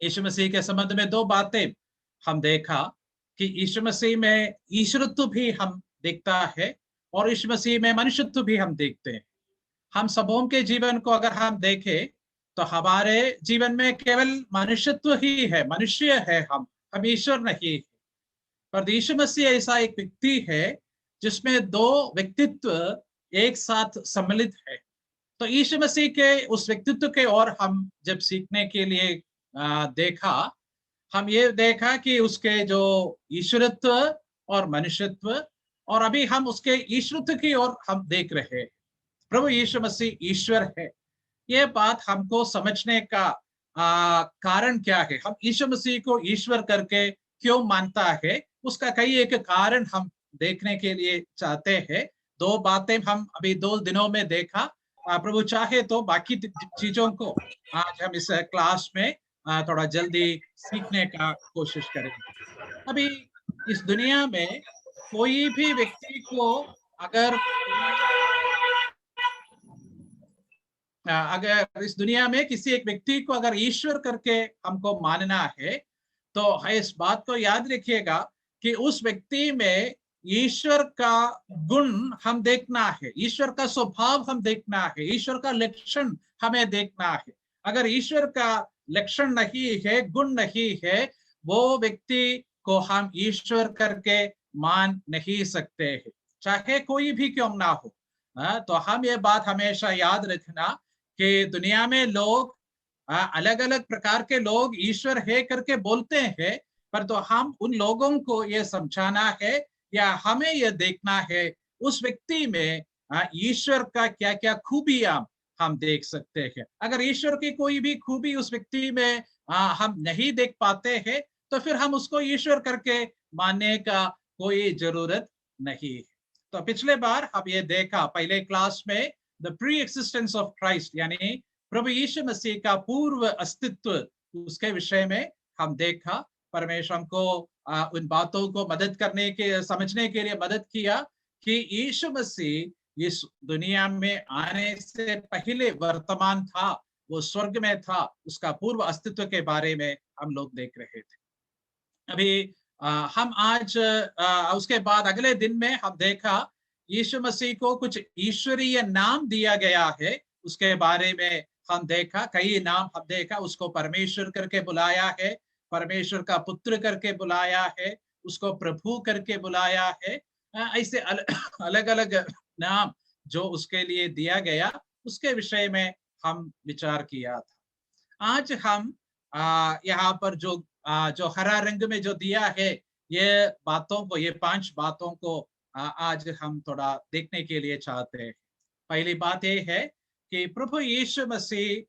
यीशु मसीह के संबंध में दो बातें हम देखा कि यीशु मसीह में ईश्वरत्व भी हम देखता है और यीशु मसीह में मनुष्यत्व भी हम देखते हैं। हम सबों के जीवन को अगर हम देखें तो हमारे जीवन में केवल मनुष्यत्व ही है, मनुष्य है हम ईश्वर नहीं है। पर यीशु मसीह ऐसा एक व्यक्ति है जिसमें दो व्यक्तित्व एक साथ सम्मिलित है। तो यीशु मसीह के उस व्यक्तित्व के और हम जब सीखने के लिए देखा, हम ये देखा कि उसके जो ईश्वरत्व और मनुष्यत्व, और अभी हम उसके ईश्वरत्व की ओर हम देख रहे हैं। प्रभु यीशु मसीह ईश्वर है, ये बात हमको समझने का कारण क्या है, हम यीशु मसीह को ईश्वर करके क्यों मानता है, उसका कई एक कारण हम देखने के लिए चाहते हैं। दो बातें हम अभी 2 दिनों में देखा। प्रभु चाहे तो बाकी चीजों को आज हम इस क्लास में थोड़ा जल्दी सीखने का कोशिश करेंगे। अभी इस दुनिया में कोई भी व्यक्ति को अगर अगर इस दुनिया में किसी एक व्यक्ति को अगर ईश्वर करके हमको मानना है तो इस बात को याद रखिएगा कि उस व्यक्ति में ईश्वर का गुण हम देखना है, ईश्वर का स्वभाव हम देखना है, ईश्वर का लक्षण हमें देखना है। अगर ईश्वर का लक्षण नहीं है, गुण नहीं है, वो व्यक्ति को हम ईश्वर करके मान नहीं सकते हैं, चाहे कोई भी क्यों ना हो। तो हम ये बात हमेशा याद रखना कि दुनिया में लोग अलग अलग प्रकार के लोग ईश्वर है करके बोलते हैं, पर तो हम उन लोगों को ये समझाना है या हमें यह देखना है उस व्यक्ति में ईश्वर का क्या क्या खूबियां हम देख सकते हैं। अगर ईश्वर की कोई भी खूबी उस व्यक्ति में हम नहीं देख पाते हैं तो फिर हम उसको ईश्वर करके मानने का कोई जरूरत नहीं है। तो पिछले बार हम ये देखा पहले क्लास में the pre existence of Christ, यानी प्रभु यीशु मसीह का पूर्व अस्तित्व, उसके विषय में हम देखा। परमेश्वर हमको उन बातों को मदद करने के समझने के लिए मदद किया कि यीशु मसीह इस दुनिया में आने से पहले वर्तमान था, वो स्वर्ग में था, उसका पूर्व अस्तित्व के बारे में हम लोग देख रहे थे। अभी हम आज उसके बाद अगले दिन में हम देखा यीशु मसीह को कुछ ईश्वरीय नाम दिया गया है, उसके बारे में हम देखा। कई नाम हम देखा, उसको परमेश्वर करके बुलाया है, परमेश्वर का पुत्र करके बुलाया है, उसको प्रभु करके बुलाया है। ऐसे अलग अलग नाम जो उसके लिए दिया गया, उसके विषय में हम विचार किया था। आज हम यहाँ पर जो हरा रंग में जो दिया है, ये बातों को, ये 5 बातों को आज हम थोड़ा देखने के लिए चाहते हैं। पहली बात ये है कि प्रभु यीशु मसीह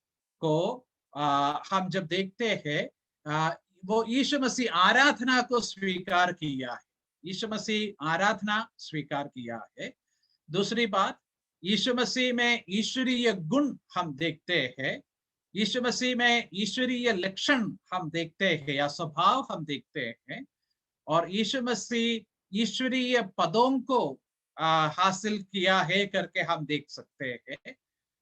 को हम जब देखते हैं, वो यीशु मसीह आराधना को स्वीकार किया है, यीशु मसीह आराधना स्वीकार किया है। दूसरी बात, यीशु मसीह में ईश्वरीय गुण हम देखते हैं, यीशु मसीह में ईश्वरीय लक्षण हम देखते हैं या स्वभाव हम देखते हैं, और यीशु मसीह ईश्वरीय पदों को हासिल किया है करके हम देख सकते हैं।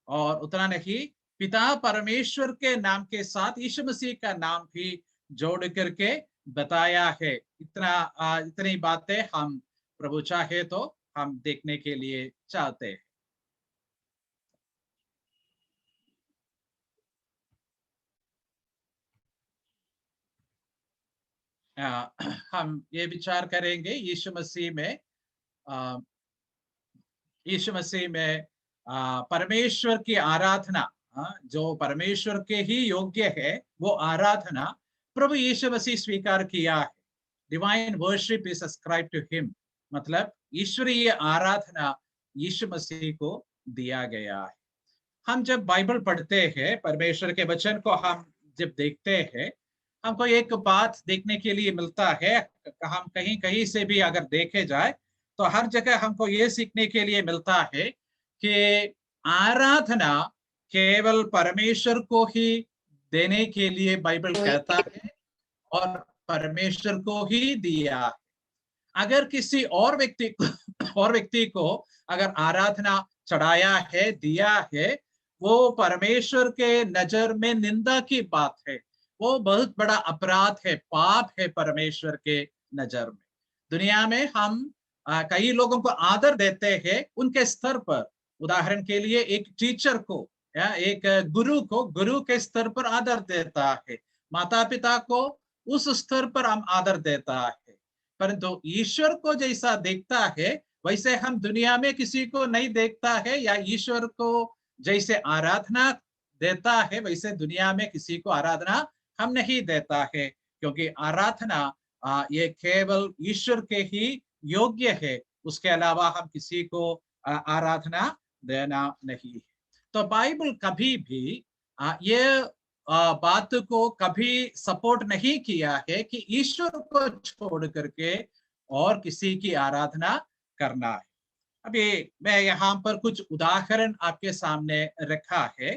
और उतना नहीं, पिता परमेश्वर के नाम के साथ यीशु मसीह का नाम भी जोड़ करके बताया है। इतनी बातें हम प्रभु चाहे तो हम देखने के लिए चाहते हैं। हम ये विचार करेंगे यीशु मसीह में परमेश्वर की आराधना, जो परमेश्वर के ही योग्य है वो आराधना प्रभु यीशु मसीह स्वीकार किया है। Divine worship is ascribed to him, मतलब ईश्वरीय आराधना यीशु मसीह को दिया गया है। हम जब बाइबल पढ़ते हैं, परमेश्वर के वचन को हम जब देखते हैं, हमको एक बात देखने के लिए मिलता है। हम कहीं कहीं से भी अगर देखे जाए तो हर जगह हमको ये सीखने के लिए मिलता है कि आराधना केवल परमेश्वर को ही देने के लिए बाइबल कहता है और परमेश्वर को ही दिया है। अगर किसी और व्यक्ति को अगर आराधना चढ़ाया है, दिया है, वो परमेश्वर के नजर में निंदा की बात है। वो बहुत बड़ा अपराध है, पाप है परमेश्वर के नजर में। दुनिया में हम कई लोगों को आदर देते हैं उनके स्तर पर। उदाहरण के लिए एक टीचर को या एक गुरु को गुरु के स्तर पर आदर देता है, माता पिता को उस स्तर पर हम आदर देता है। परंतु ईश्वर को जैसा देखता है वैसे हम दुनिया में किसी को नहीं देखता है, या ईश्वर को जैसे आराधना देता है वैसे दुनिया में किसी को आराधना हम नहीं देता है, क्योंकि आराधना ये केवल ईश्वर के ही योग्य है। उसके अलावा हम किसी को आराधना देना नहीं है। तो बाइबल कभी भी ये बात को कभी सपोर्ट नहीं किया है कि ईश्वर को छोड़ करके और किसी की आराधना करना है। अभी मैं यहाँ पर कुछ उदाहरण आपके सामने रखा है।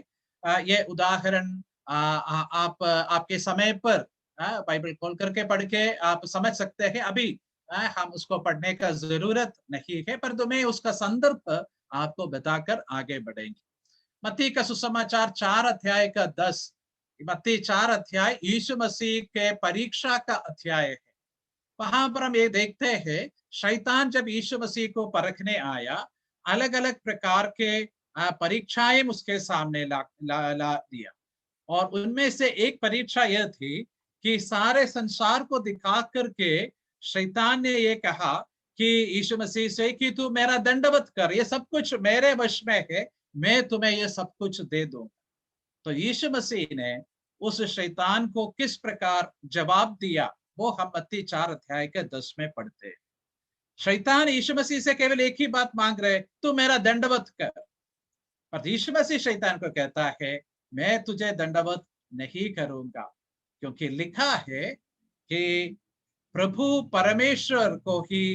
ये उदाहरण आप आपके समय पर बाइबल खोल करके पढ़ के आप समझ सकते हैं। अभी हम उसको पढ़ने का जरूरत नहीं है, पर तो मैं उसका संदर्भ आपको बताकर आगे बढ़ेंगे। मत्ती का सुसमाचार 4 अध्याय का 10। मत्ती 4 अध्याय यीशु मसीह के परीक्षा का अध्याय है। वहां पर हम ये देखते हैं, शैतान जब यीशु मसीह को परखने आया, अलग अलग प्रकार के परीक्षाएं उसके सामने ला दिया। और उनमें से एक परीक्षा यह थी कि सारे संसार को दिखा करके शैतान ने ये कहा कि यीशु मसीह से कि तू मेरा दंडवत कर, ये सब कुछ मेरे वश में है, मैं तुम्हें ये सब कुछ दे दूंगा। तो यीशु मसीह ने उस शैतान को किस प्रकार जवाब दिया, वो हम मत्ती 4 अध्याय के 10 में पढ़ते हैं। शैतान यीशु मसीह से केवल एक ही बात मांग रहे, तू मेरा दंडवत कर। पर यीशु मसीह शैतान को कहता है, मैं तुझे दंडवत नहीं करूंगा, क्योंकि लिखा है कि प्रभु परमेश्वर को ही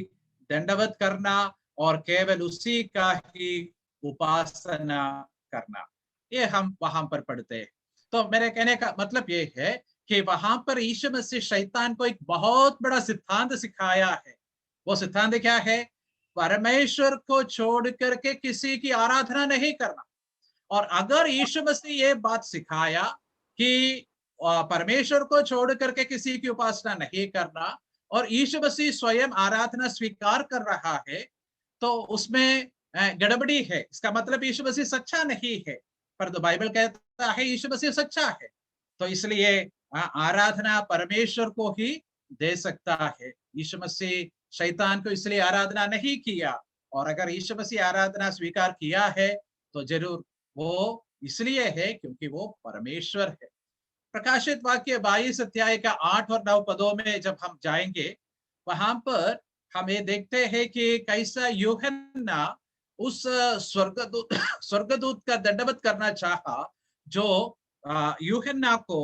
दंडवत करना और केवल उसी का ही उपासना करना। ये हम वहां पर पढ़ते हैं। तो मेरे कहने का मतलब ये है कि वहां पर यीशु मसीह शैतान को एक बहुत बड़ा सिद्धांत सिखाया है। वो सिद्धांत क्या है? परमेश्वर को छोड़ करके किसी की आराधना नहीं करना। और अगर यीशु मसीह ये बात सिखाया कि परमेश्वर को छोड़ करके किसी की उपासना नहीं करना, और यीशु मसीह स्वयं आराधना स्वीकार कर रहा है, तो उसमें गड़बड़ी है। इसका मतलब यीशु मसीह सच्चा नहीं है। पर तो बाइबल कहता है यीशु मसीह सच्चा है। तो इसलिए आराधना परमेश्वर को ही दे सकता है। यीशु मसीह शैतान को इसलिए आराधना नहीं किया। और अगर यीशु मसीह आराधना स्वीकार किया है तो जरूर वो इसलिए है क्योंकि वो परमेश्वर है। प्रकाशित वाक्य 22 अध्याय का 8 और 9 पदों में जब हम जाएंगे, वहां पर हम ये देखते हैं कि कैसा यूहन्ना उस स्वर्गदूत स्वर्गदूत का दंडवत करना चाहा, जो यूहन्ना को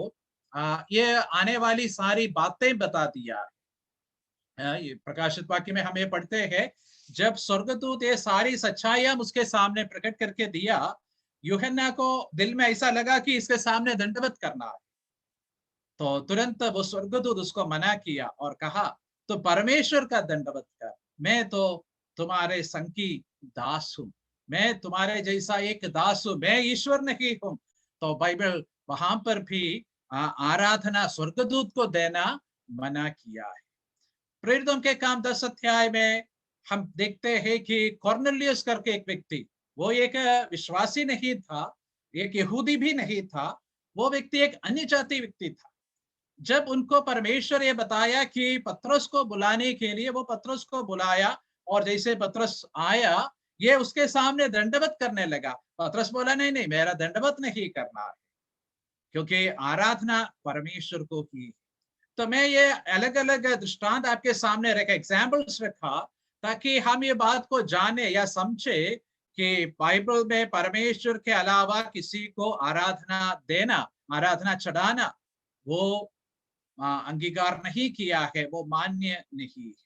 ये आने वाली सारी बातें बता दिया। ये प्रकाशित वाक्य में हम ये पढ़ते हैं, जब स्वर्गदूत ये सारी सच्चाइयां उसके सामने प्रकट करके दिया, यूहन्ना को दिल में ऐसा लगा कि इसके सामने दंडवत करना है। तो तुरंत वो स्वर्गदूत उसको मना किया और कहा, तो परमेश्वर का दंडवत कर, मैं तो तुम्हारे संग की दास हूं, मैं तुम्हारे जैसा एक दास हूं, मैं ईश्वर नहीं हूं। तो बाइबल वहां पर भी आराधना स्वर्गदूत को देना मना किया है। प्रेरितों के काम 10 अध्याय में हम देखते हैं कि कॉर्नेलियस करके एक व्यक्ति, वो एक विश्वासी नहीं था, एक यहूदी भी नहीं था, वो व्यक्ति एक अन्य जाति व्यक्ति था। जब उनको परमेश्वर ये बताया कि पतरस को बुलाने के लिए, वो पतरस को बुलाया, और जैसे पतरस आया, ये उसके सामने दंडवत करने लगा। पतरस बोला, नहीं नहीं, मेरा दंडवत नहीं करना है, क्योंकि आराधना परमेश्वर को की। तो मैं ये अलग अलग दृष्टांत आपके सामने रखा, एग्जाम्पल्स रखा, ताकि हम ये बात को जाने या समझे कि बाइबल में परमेश्वर के अलावा किसी को आराधना देना, आराधना चढ़ाना, वो अंगीकार नहीं किया है, वो मान्य नहीं है।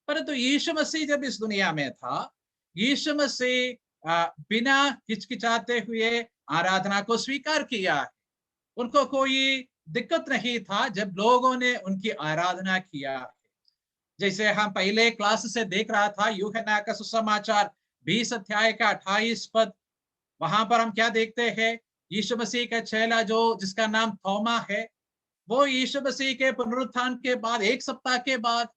परंतु यीशु मसीह जब इस दुनिया में था, यीशु मसीह बिना हिचकिचाते हुए आराधना को स्वीकार किया है। उनको कोई दिक्कत नहीं था जब लोगों ने उनकी आराधना किया। जैसे हम पहले क्लास से देख रहा था, यूहन्ना का सुसमाचार 20 अध्याय का 28 पद, वहां पर हम क्या देखते हैं, यीशु मसीह का चेला जो जिसका नाम थोमा है, वो यीशु मसीह के पुनरुत्थान के बाद 1 सप्ताह के बाद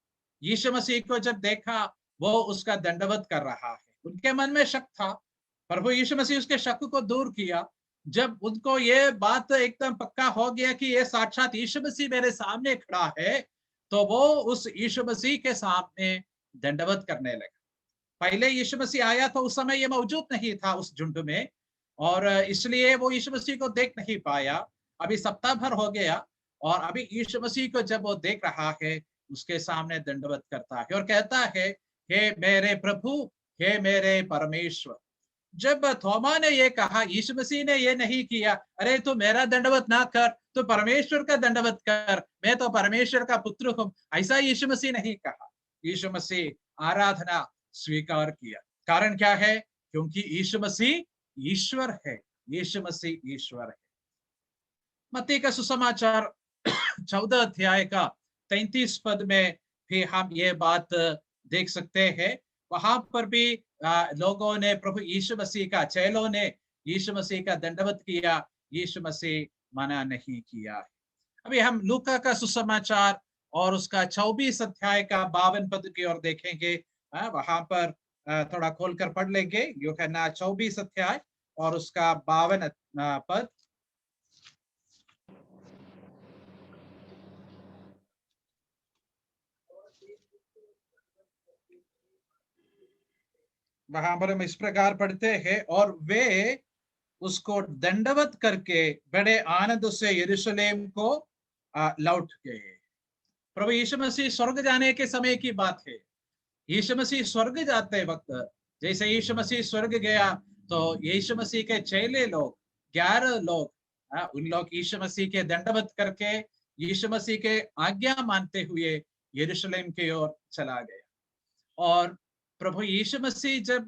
यीशु मसीह को जब देखा, वो उसका दंडवत कर रहा है। उनके मन में शक था, प्रभु यीशु मसीह उसके शक को दूर किया। जब उनको ये बात एकदम पक्का हो गया कि ये साक्षात यीशु मसीह मेरे सामने खड़ा है, तो वो उस यीशु मसीह के सामने दंडवत करने लगा। पहले यीशु मसीह आया तो उस समय ये मौजूद नहीं था उस झुंड में, और इसलिए वो यीशु मसीह को देख नहीं पाया। अभी सप्ताह भर हो गया, और अभी यीशु मसीह को जब वो देख रहा है, उसके सामने दंडवत करता है और कहता है, हे मेरे प्रभु, हे मेरे परमेश्वर। जब थोमा ने ये कहा, यीशु मसीह ने ये नहीं किया, अरे तू मेरा दंडवत ना कर, तू परमेश्वर का दंडवत कर, मैं तो परमेश्वर का पुत्र हूं, ऐसा यीशु मसीह नहीं कहा। यीशु मसीह आराधना स्वीकार किया। कारण क्या है? क्योंकि यीशु मसीह ईश्वर है। यीशु मसीह ईश्वर है। मत्ती का सुसमाचार 14 अध्याय का 33 पद में भी हम ये बात देख सकते हैं। वहां पर भी लोगों ने प्रभु यीशु मसीह का, चेलों ने यीशु मसीह का दंडवत किया, यीशु मसीह मना नहीं किया। अभी हम लूका का सुसमाचार और उसका 24 अध्याय का 52 पद की ओर देखेंगे। वहां पर थोड़ा खोलकर पढ़ लेंगे। यूहन्ना 24 अध्याय और उसका 52 पद। वहां पर हम इस प्रकार पढ़ते हैं, और वे उसको दंडवत करके बड़े आनंद से यरूशलेम को लौट गए। प्रभु यीशु मसीह स्वर्ग जाने के समय की बात है। यीशु मसीह स्वर्ग जाते वक्त, जैसे यीशु मसीह स्वर्ग गया, तो यीशु मसीह के चेले लोग, 11 लोग, उन लोग यीशु मसीह के दंडवत करके, यीशु मसीह के आज्ञा मानते हुए यरूशलेम की ओर चला गया। और प्रभु यीशु मसीह जब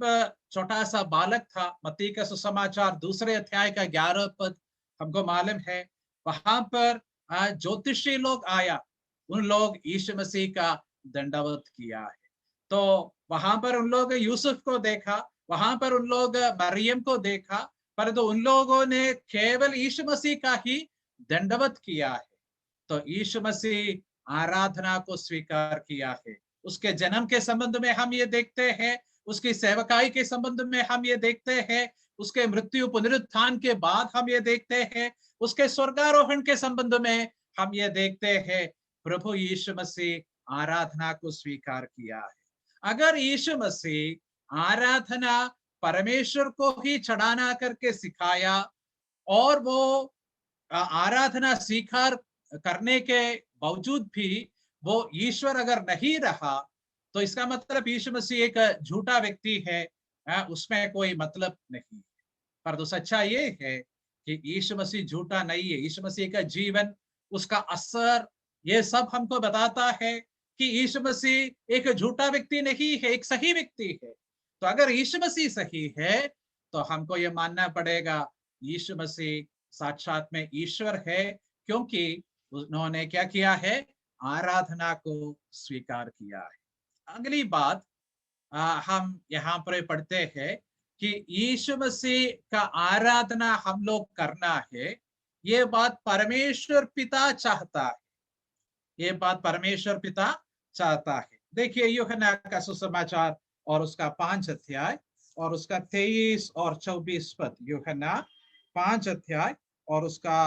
छोटा सा बालक था, मत्ती का सुसमाचार 2 अध्याय का 11 पद हमको मालूम है, वहां पर ज्योतिषी लोग आया, उन लोग यीशु मसीह का दंडवत किया है। तो वहां पर उन लोग यूसुफ को देखा, वहां पर उन लोग मरियम को देखा, परंतु उन लोगों ने केवल यीशु मसीह का ही दंडवत किया है। तो यीशु मसीह आराधना को स्वीकार किया है। उसके जन्म के संबंध में हम ये देखते हैं, उसकी सेवकाई के संबंध में हम ये देखते हैं, उसके मृत्यु पुनरुत्थान के बाद हम ये देखते हैं, उसके स्वर्गारोहण के संबंध में हम ये देखते हैं। प्रभु यीशु मसीह आराधना को स्वीकार किया है। अगर यीशु मसीह आराधना परमेश्वर को ही चढ़ाना करके सिखाया, और वो आराधना स्वीकार करने के बावजूद भी वो ईश्वर अगर नहीं रहा, तो इसका मतलब यीशु मसीह एक झूठा व्यक्ति है, उसमें कोई मतलब नहीं। पर तो सच्चा ये है कि यीशु मसीह झूठा नहीं है। यीशु मसीह का जीवन, उसका असर, ये सब हमको बताता है कि यीशु मसीह एक झूठा व्यक्ति नहीं है, एक सही व्यक्ति है। तो अगर यीशु मसीह सही है, तो हमको ये मानना पड़ेगा यीशु मसीह साक्षात में ईश्वर है, क्योंकि उन्होंने क्या किया है? आराधना को स्वीकार किया है। अगली बात हम यहाँ पर पढ़ते हैं कि यीशु मसीह का आराधना हम लोग करना है, ये बात परमेश्वर पिता चाहता है। ये बात परमेश्वर पिता चाहता है। देखिए यूहन्ना का सुसमाचार और उसका 5 अध्याय और उसका 23 और 24 पद। यूहन्ना 5 अध्याय और उसका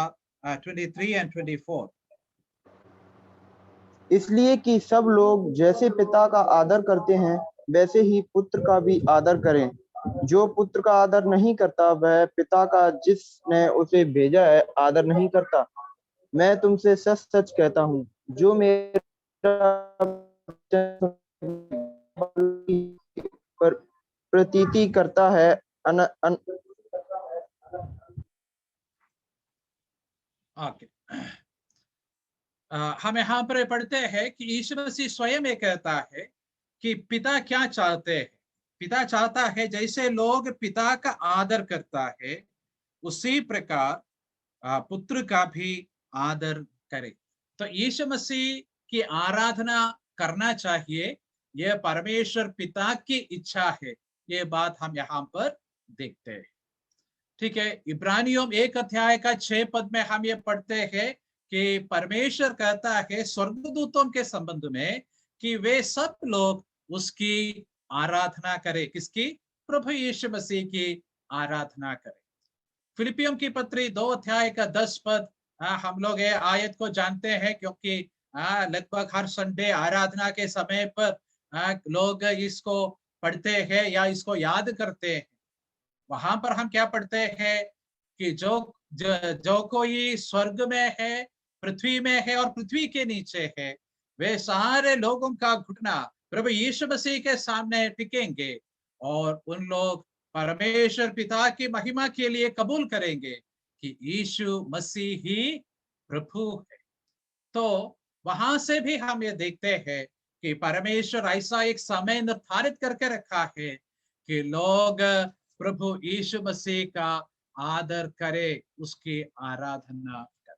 23 एंड 24। इसलिए कि सब लोग जैसे पिता का आदर करते हैं, वैसे ही पुत्र का भी आदर करें। जो पुत्र का आदर नहीं करता, वह पिता का जिसने उसे भेजा है आदर नहीं करता। मैं तुमसे सच सच कहता हूँ, जो मेरा पर प्रतीति करता है, हम यहाँ पर पढ़ते हैं कि यीशु मसीह स्वयं ये कहता है कि पिता क्या चाहते हैं। पिता चाहता है जैसे लोग पिता का आदर करता है, उसी प्रकार पुत्र का भी आदर करे। तो यीशु मसीह की आराधना करना चाहिए, यह परमेश्वर पिता की इच्छा है। ये बात हम यहाँ पर देखते हैं। ठीक है, इब्रानियों 1 अध्याय का 6 पद में हम ये पढ़ते हैं कि परमेश्वर कहता है स्वर्गदूतों के संबंध में कि वे सब लोग उसकी आराधना करें। किसकी? प्रभु यीशु मसीह की आराधना करें। फिलिपियों की पत्री 2 अध्याय का 10 पद, हम लोग ये आयत को जानते हैं क्योंकि लगभग हर संडे आराधना के समय पर लोग इसको पढ़ते हैं या इसको याद करते हैं। वहां पर हम क्या पढ़ते हैं कि जो कोई स्वर्ग में है, पृथ्वी में है और पृथ्वी के नीचे है, वे सारे लोगों का घुटना प्रभु यीशु मसीह के सामने टिकेंगे और उन लोग परमेश्वर पिता की महिमा के लिए कबूल करेंगे कि यीशु मसीह ही प्रभु है। तो वहां से भी हम ये देखते हैं कि परमेश्वर ऐसा एक समय निर्धारित करके रखा है कि लोग प्रभु यीशु मसीह का आदर करे, उसकी आराधना करे।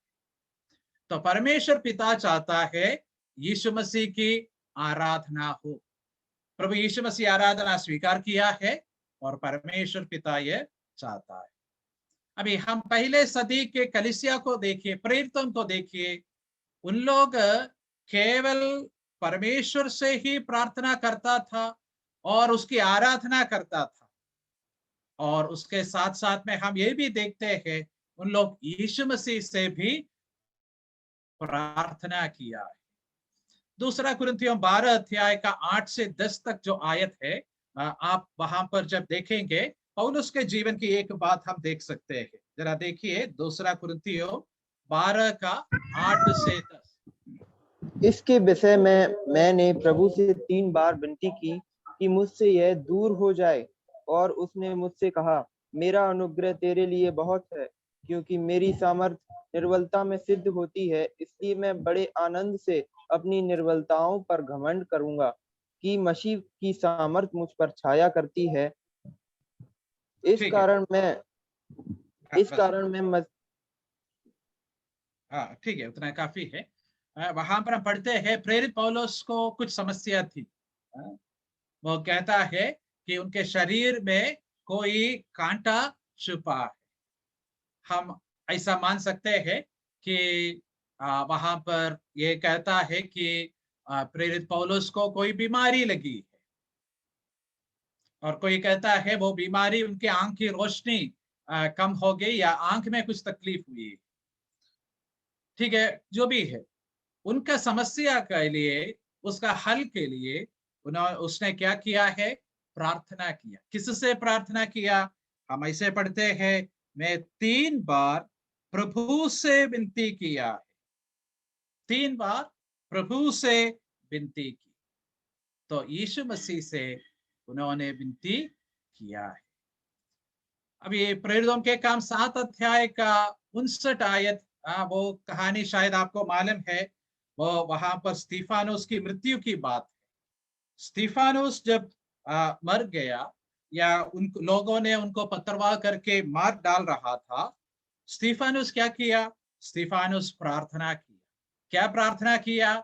तो परमेश्वर पिता चाहता है यीशु मसीह की आराधना हो। प्रभु यीशु मसीह आराधना स्वीकार किया है और परमेश्वर पिता ये चाहता है। अभी हम पहले सदी के कलीसिया को देखिए, प्रेरितों को देखिए, उन लोग केवल परमेश्वर से ही प्रार्थना करता था और उसकी आराधना करता था। और उसके साथ साथ में हम ये भी देखते हैं उन लोग यीशु मसीह से भी प्रार्थना किया है। दूसरा कुरिन्थियों 12 अध्याय का 8 से 10 तक जो आयत है, आप वहां पर जब देखेंगे पौलुस के जीवन की एक बात हम देख सकते हैं। जरा देखिए, दूसरा कुरिन्थियों 12 का 8 से 10। इसके विषय में मैंने प्रभु से 3 बार विनती की कि मुझसे यह दूर हो जाए, और उसने मुझसे कहा, मेरा अनुग्रह तेरे लिए बहुत है, क्योंकि मेरी सामर्थ्य निर्बलता में सिद्ध होती है। इसलिए मैं बड़े आनंद से अपनी निर्बलताओं पर घमंड करूंगा कि मसीह की सामर्थ्य मुझ पर छाया करती है। इस ठीक है, कारण मैं इस बस, कारण मैं हाँ ठीक है, उतना काफी है। वहां पर हम पढ़ते हैं प्रेरित पौलुस को कुछ समस्या थी। वो कहता है कि उनके शरीर में कोई कांटा छुपा है। हम ऐसा मान सकते हैं कि वहां पर ये कहता है कि प्रेरित पौलुस को कोई बीमारी लगी है, और कोई कहता है वो बीमारी उनके आंख की रोशनी कम हो गई या आंख में कुछ तकलीफ हुई। ठीक है, जो भी है, उनका समस्या के लिए, उसका हल के लिए उसने क्या किया है? प्रार्थना किया। किससे प्रार्थना किया? हम ऐसे पढ़ते हैं, मैं 3 बार प्रभु से विनती किया है। 3 बार प्रभु से विनती की। तो यीशु मसीह से उन्होंने विनती किया है। अब ये प्रेरितों के काम 7 अध्याय का 59 आयत, वो कहानी शायद आपको मालूम है। वो वहां पर स्तीफानुस की मृत्यु की बात है। स्तीफानुस जब मर गया या उन लोगों ने उनको पथरवाह करके मार डाल रहा था, स्तीफानुस क्या किया? स्तीफानुस प्रार्थना किया। क्या प्रार्थना किया?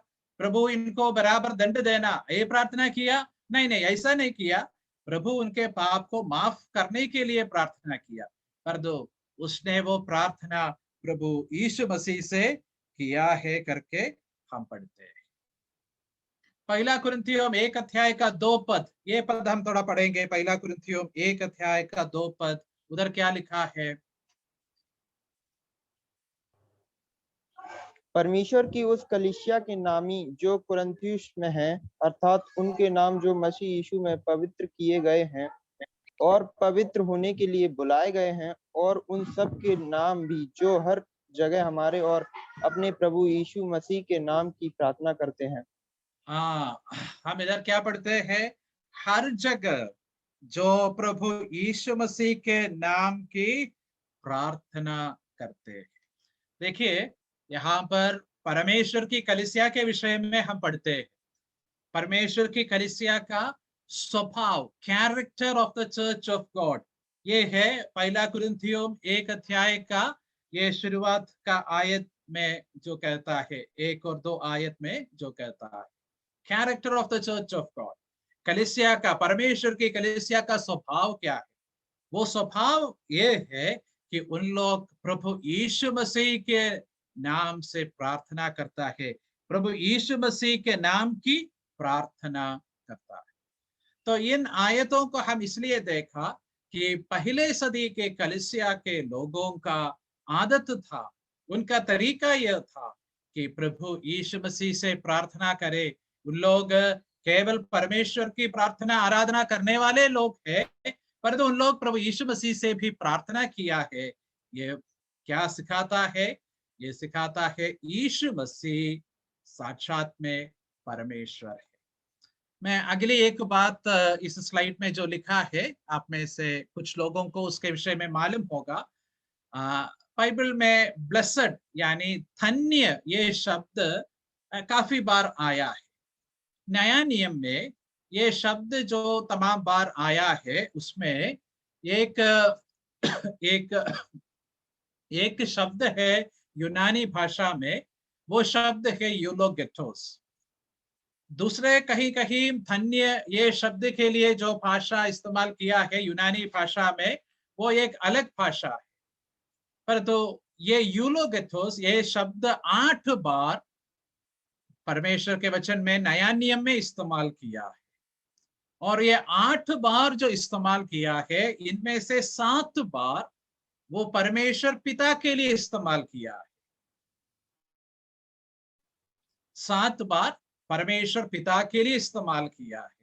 प्रभु इनको बराबर दंड देना, ये प्रार्थना किया? नहीं नहीं, ऐसा नहीं किया। प्रभु उनके पाप को माफ करने के लिए प्रार्थना किया। पर दो, उसने वो प्रार्थना प्रभु यीशु मसीह से किया है करके हम पढ़ते हैं। पहला कुरिन्थियों 1 अध्याय का 2 पद, ये पद हम थोड़ा पढ़ेंगे। पहला कुरिन्थियों 1 अध्याय का 2 पद, उधर क्या लिखा है? परमेश्वर की उस कलीसिया के नामी जो कुरिन्थुस में है, अर्थात उनके नाम जो मसीह यीशु में पवित्र किए गए हैं और पवित्र होने के लिए बुलाए गए हैं, और उन सब के नाम भी जो हर जगह हमारे और अपने प्रभु यीशु मसीह के नाम की प्रार्थना करते हैं। हाँ, हम इधर क्या पढ़ते हैं? हर जगह जो प्रभु यीशु मसीह के नाम की प्रार्थना करते हैं। देखिए, यहाँ पर परमेश्वर की कलीसिया के विषय में हम पढ़ते हैं। परमेश्वर की कलीसिया का स्वभाव, character of the church of God, ये है पहला कुरिन्थियों 1 अध्याय का ये शुरुआत का आयत में जो कहता है, 1 और 2 आयत में जो कहता है, character of the church of God. कलीसिया का, परमेश्वर की कलीसिया का स्वभाव क्या है? वो स्वभाव ये है कि उन लोग प्रभु यीशु मसीह के नाम से प्रार्थना करता है, प्रभु यीशु मसीह के नाम की प्रार्थना करता है। तो इन आयतों को हम इसलिए देखा कि पहले सदी के कलीसिया के लोगों का आदत था, उनका तरीका यह था कि प्रभु यीशु मसीह से प्रार्थना करे। उन लोग केवल परमेश्वर की प्रार्थना आराधना करने वाले लोग हैं, परंतु उन लोग प्रभु यीशु मसीह से भी प्रार्थना किया है। ये क्या सिखाता है? ये सिखाता है यीशु मसीह साक्षात में परमेश्वर है। मैं अगली एक बात इस स्लाइड में जो लिखा है, आप में से कुछ लोगों को उसके विषय में मालूम होगा। बाइबल में ब्लेसड यानी धन्य ये शब्द काफी बार आया है। नया नियम में ये शब्द जो तमाम बार आया है उसमें एक एक शब्द है यूनानी भाषा में, वो शब्द है यूलोगेटोस। दूसरे कहीं कहीं धन्य ये शब्द के लिए जो भाषा इस्तेमाल किया है यूनानी भाषा में, वो एक अलग भाषा है। पर तो ये यूलोगेथोस ये शब्द 8 बार परमेश्वर के वचन में नया नियम में इस्तेमाल किया है, और ये 8 बार जो इस्तेमाल किया है इनमें से 7 बार वो परमेश्वर पिता के लिए इस्तेमाल किया है। 7 बार परमेश्वर पिता के लिए इस्तेमाल किया है,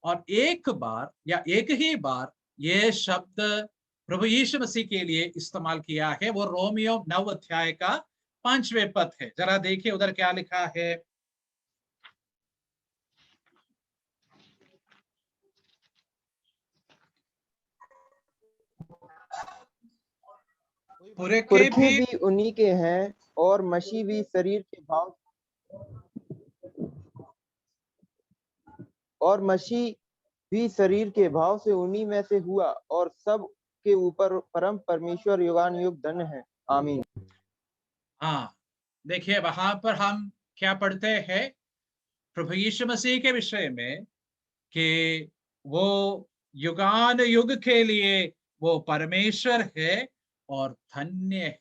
और एक बार या एक ही बार ये शब्द प्रभु यीशु मसीह के लिए इस्तेमाल किया है। वो रोमियो 9 अध्याय का 5वें पद है। जरा देखिए उधर क्या लिखा है। पुरखे भी उन्हीं के हैं और मसीह भी शरीर के भाव से उन्हीं में से हुआ, और सब के ऊपर परम परमेश्वर युगान युग धन्य है। आमीन। हाँ, देखिए वहां पर हम क्या पढ़ते हैं प्रभु यीशु मसीह के विषय में कि वो युगान युग के लिए वो परमेश्वर है और धन्य है।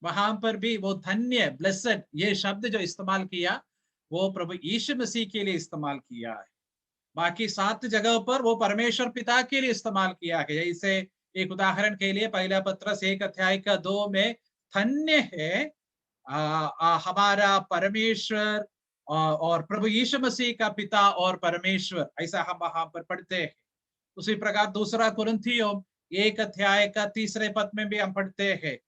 वहां पर भी वो धन्य ब्लेसेड ये शब्द जो इस्तेमाल किया वो प्रभु यीशु मसीह के लिए इस्तेमाल किया है। बाकी 7 जगह पर वो परमेश्वर पिता के लिए इस्तेमाल किया है। जैसे एक उदाहरण के लिए पहला पत्रस 1 अध्याय का 2 में धन्य है हमारा परमेश्वर और प्रभु यीशु मसीह का पिता और परमेश्वर, ऐसा हम वहां पर पढ़ते हैं। उसी प्रकार दूसरा कुरिन्थियों 1 अध्याय का 3 पद में भी हम पढ़ते हैं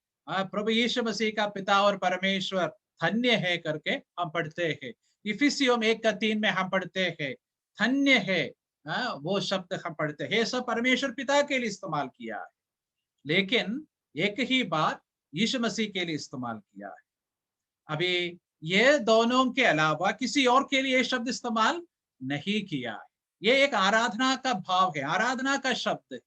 प्रभु यीशु मसीह का पिता और परमेश्वर धन्य है करके हम पढ़ते हैं। इफिसियों 1 का 3 में हम पढ़ते हैं धन्य है, वो शब्द हम पढ़ते हैं। सब परमेश्वर पिता के लिए इस्तेमाल किया है, लेकिन एक ही बार यीशु मसीह के लिए इस्तेमाल किया है। अभी ये दोनों के अलावा किसी और के लिए शब्द इस्तेमाल नहीं किया है। ये एक आराधना का भाव है, आराधना का शब्द है,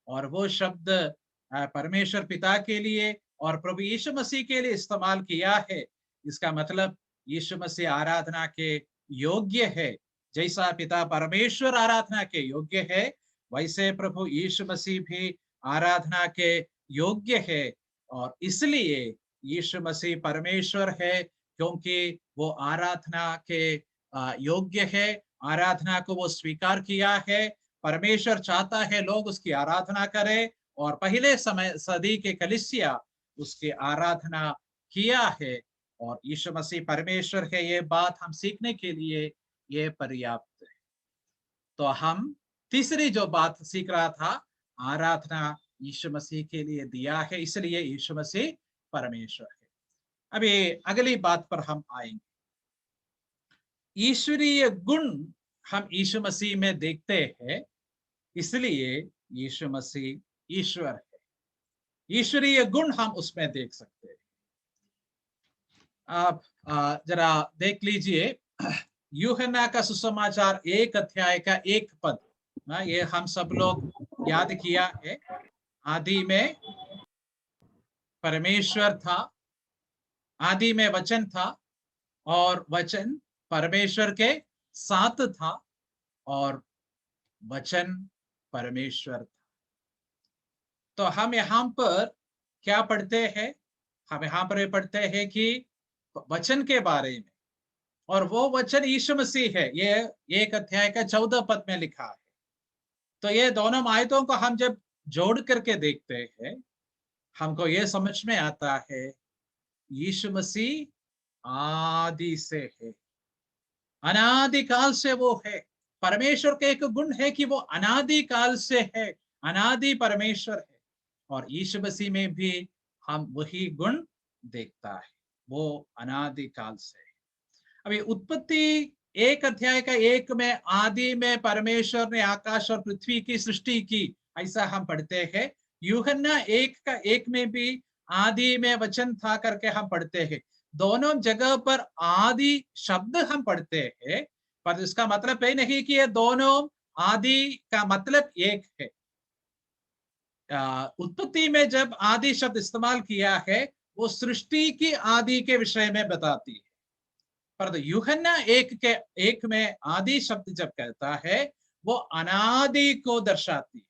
और वो शब्द परमेश्वर पिता के लिए और प्रभु यीशु मसीह के लिए इस्तेमाल किया है। इसका मतलब यीशु मसीह आराधना के योग्य है। जैसा पिता परमेश्वर आराधना के योग्य है, वैसे प्रभु यीशु मसीह भी आराधना के योग्य है। और इसलिए यीशु मसीह परमेश्वर है क्योंकि वो आराधना के योग्य है। आराधना को वो स्वीकार किया है। परमेश्वर चाहता है लोग उसकी आराधना करें, और पहले समय सदी के कलीसिया उसकी आराधना किया है। और यीशु मसीह परमेश्वर है ये बात हम सीखने के लिए ये पर्याप्त है। तो हम तीसरी जो बात सीख रहा था, आराधना यीशु मसीह के लिए दिया है, इसलिए यीशु मसीह परमेश्वर है। अभी अगली बात पर हम आएंगे। ईश्वरीय गुण हम यीशु मसीह में देखते हैं, इसलिए यीशु मसीह ईश्वर है। ईश्वरीय गुण हम उसमें देख सकते हैं। आप जरा देख लीजिए यूहन्ना का सुसमाचार 1 अध्याय का 1 पद, ये हम सब लोग याद किया है। आदि में परमेश्वर था, आदि में वचन था, और वचन परमेश्वर के साथ था, और वचन परमेश्वर था। तो हम यहाँ पर क्या पढ़ते हैं? हम यहाँ पर पढ़ते हैं कि वचन के बारे में, और वो वचन यीशु मसीह है। ये 1 अध्याय का 14 पद में लिखा है। तो ये दोनों आयतों को हम जब जोड़ करके देखते हैं, हमको ये समझ में आता है यीशु मसीह आदि से है, अनादि काल से वो है। परमेश्वर का एक गुण है कि वो अनादि काल से है, अनादि परमेश्वर है। और यीशु मसीह में भी हम वही गुण देखता है, वो अनादि काल से है। अभी उत्पत्ति 1 अध्याय का 1 में आदि में परमेश्वर ने आकाश और पृथ्वी की सृष्टि की, ऐसा हम पढ़ते हैं। यूहन्ना 1 का 1 में भी आदि में वचन था करके हम पढ़ते हैं। दोनों जगह पर आदि शब्द हम पढ़ते हैं, पर इसका मतलब ये नहीं कि ये दोनों आदि का मतलब एक है। उत्पत्ति में जब आदि शब्द इस्तेमाल किया है, वो सृष्टि की आदि के विषय में बताती है। पर यूहन्ना 1 में आदि शब्द जब कहता है, वो अनादि को दर्शाती है।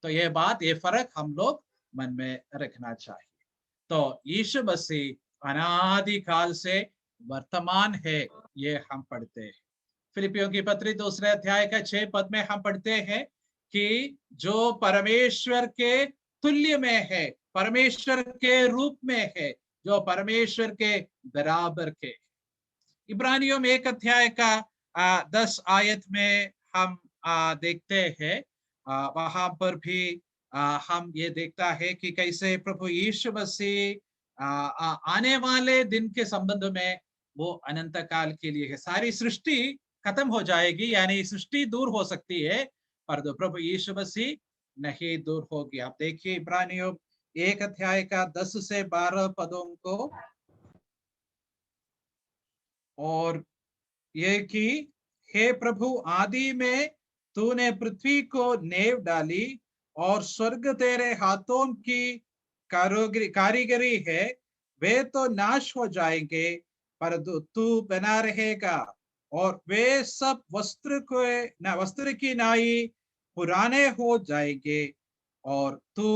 तो ये बात, ये फर्क हम लोग मन में रखना चाहिए। तो यीशु मसीह अनादि काल से वर्तमान है, ये हम पढ़ते हैं। फिलिपियों की पत्री 2 अध्याय का 6 पद में हम पढ़ते हैं कि जो परमेश्वर के तुल्य में है, परमेश्वर के रूप में है, जो परमेश्वर के बराबर के। इब्रानियों में 1 अध्याय का 10 आयत में हम देखते हैं, वहां पर भी हम ये देखता है कि कैसे प्रभु यीशु मसीह आने वाले दिन के संबंध में वो अनंत काल के लिए है। सारी सृष्टि खत्म हो जाएगी, यानी सृष्टि दूर हो सकती है, पर तो प्रभु यीशु मसीह नहीं दूर होगी। आप देखिए इब्रानियों 1 अध्याय का 10 से 12 पदों को, और ये कि हे प्रभु, आदि में तूने पृथ्वी को नेव डाली, और स्वर्ग तेरे हाथों की कारीगरी है। वे तो नाश हो जाएंगे, पर तू बना रहेगा, और वे सब वस्त्र की नाई पुराने हो जाएंगे, और तू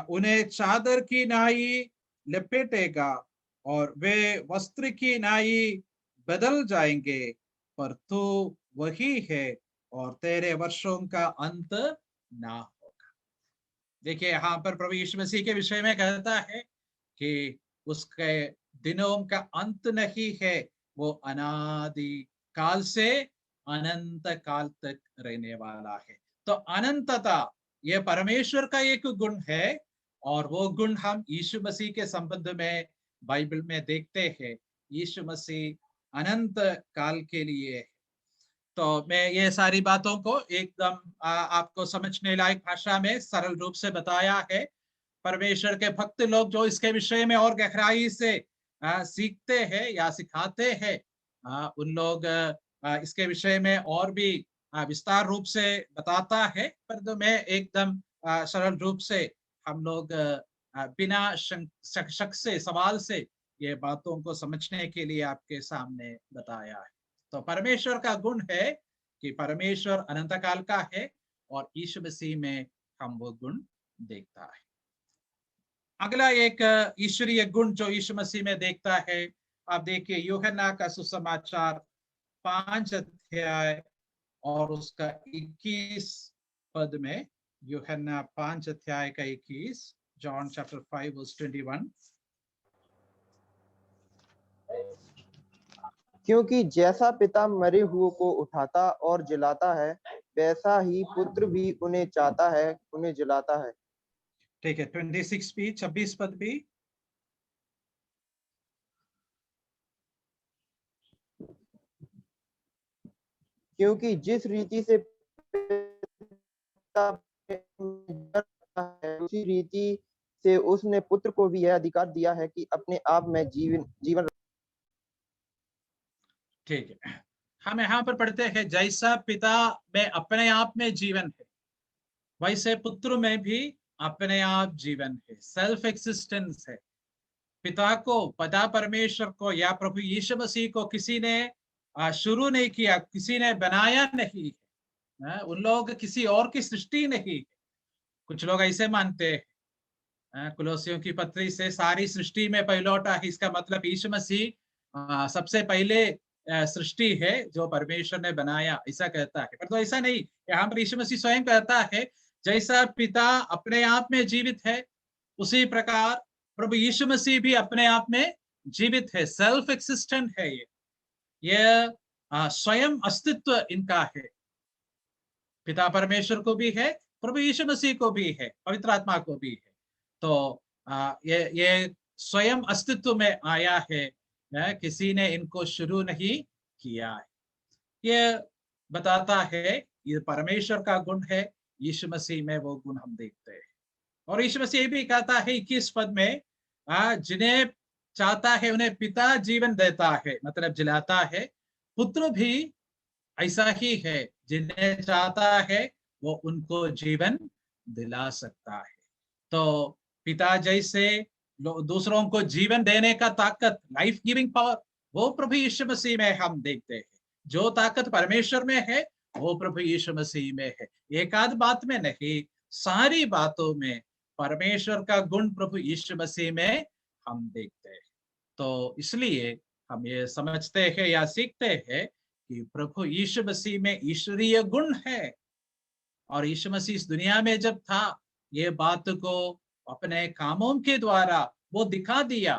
उन्हें चादर की नाई लपेटेगा, और वे वस्त्र की नाई बदल जाएंगे, पर तू वही है, और तेरे वर्षों का अंत ना होगा। देखिए यहाँ पर प्रभु यीशु मसीह के विषय में कहता है कि उसके दिनों का अंत नहीं है, वो अनादि काल से अनंत काल तक रहने वाला है। तो अनंतता ये परमेश्वर का एक गुण है, और वो गुण हम यीशु मसीह के संबंध में बाइबल में देखते हैं। यीशु मसीह अनंत काल के लिए है। तो मैं ये सारी बातों को एकदम आपको समझने लायक भाषा में सरल रूप से बताया है। परमेश्वर के भक्त लोग जो इसके विषय में और गहराई से सीखते हैं या सिखाते हैं, उन लोग इसके विषय में और भी विस्तार रूप से बताता है। पर तो मैं एकदम सरल रूप से हम लोग बिना शक से, सवाल से ये बातों को समझने के लिए आपके सामने बताया है। तो परमेश्वर का गुण है कि परमेश्वर अनंत काल का है, और यीशु मसीह में हम वो गुण देखता है। अगला एक ईश्वरीय गुण जो यीशु मसीह में देखता है, आप देखिए यूहन्ना का सुसमाचार 5 अध्याय और उसका 21 पद में। यूहन्ना 5 अध्याय का 21, जॉन चैप्टर 5 वर्स 21। क्योंकि जैसा पिता मरे हुए को उठाता और जिलाता है, वैसा ही पुत्र भी उन्हें चाहता है, उन्हें जिलाता है। ठीक है, 26 भी, 26 पद भी। क्योंकि जिस रीति से पिता है, उसी रीति से उसने पुत्र को भी यह अधिकार दिया है कि अपने आप में जीवन। ठीक है, हम यहाँ पर पढ़ते हैं जैसा पिता में अपने आप में जीवन है, वैसे पुत्र में भी अपने आप जीवन है, सेल्फ एक्सिस्टेंस है। पिता को, पिता परमेश्वर को या प्रभु यीशु मसीह को किसी ने शुरू नहीं किया, किसी ने बनाया नहीं है। उन लोग किसी और की सृष्टि नहीं है। कुछ लोग ऐसे मानते हैं, कुलोसियों की पत्री से सारी सृष्टि में पहलौटा है, इसका मतलब यीशु मसीह सबसे पहले सृष्टि है जो परमेश्वर ने बनाया, ऐसा कहता है। पर तो ऐसा नहीं, यहाँ पर यीशु मसीह स्वयं कहता है जैसा पिता अपने आप में जीवित है, उसी प्रकार प्रभु यीशु मसीह भी अपने आप में जीवित है, सेल्फ एक्सिस्टेंट है। ये स्वयं अस्तित्व इनका है। पिता परमेश्वर को भी है, प्रभु यीशु मसीह को भी है, पवित्र आत्मा को भी है। तो ये स्वयं अस्तित्व में आया है, किसी ने इनको शुरू नहीं किया है। ये बताता है, ये परमेश्वर का गुण है, यीशु मसीह में वो गुण हम देखते हैं। और यीशु मसीह भी कहता है 21 पद में, जिन्हें चाहता है उन्हें पिता जीवन देता है, मतलब जिलाता है। पुत्र भी ऐसा ही है, जिन्हें चाहता है वो उनको जीवन दिला सकता है। तो पिता जैसे दूसरों को जीवन देने का ताकत, लाइफ गिविंग पावर, वो प्रभु यीशु मसीह में हम देखते हैं। जो ताकत परमेश्वर में है वो प्रभु यीशु मसीह में है। एक आध बात में नहीं, सारी बातों में परमेश्वर का गुण प्रभु यीशु मसीह में हम देखते हैं। तो इसलिए हम ये समझते हैं या सीखते हैं कि प्रभु यीशु मसीह में ईश्वरीय गुण है। और यीशु मसीह इस दुनिया में जब था, ये बात को अपने कामों के द्वारा वो दिखा दिया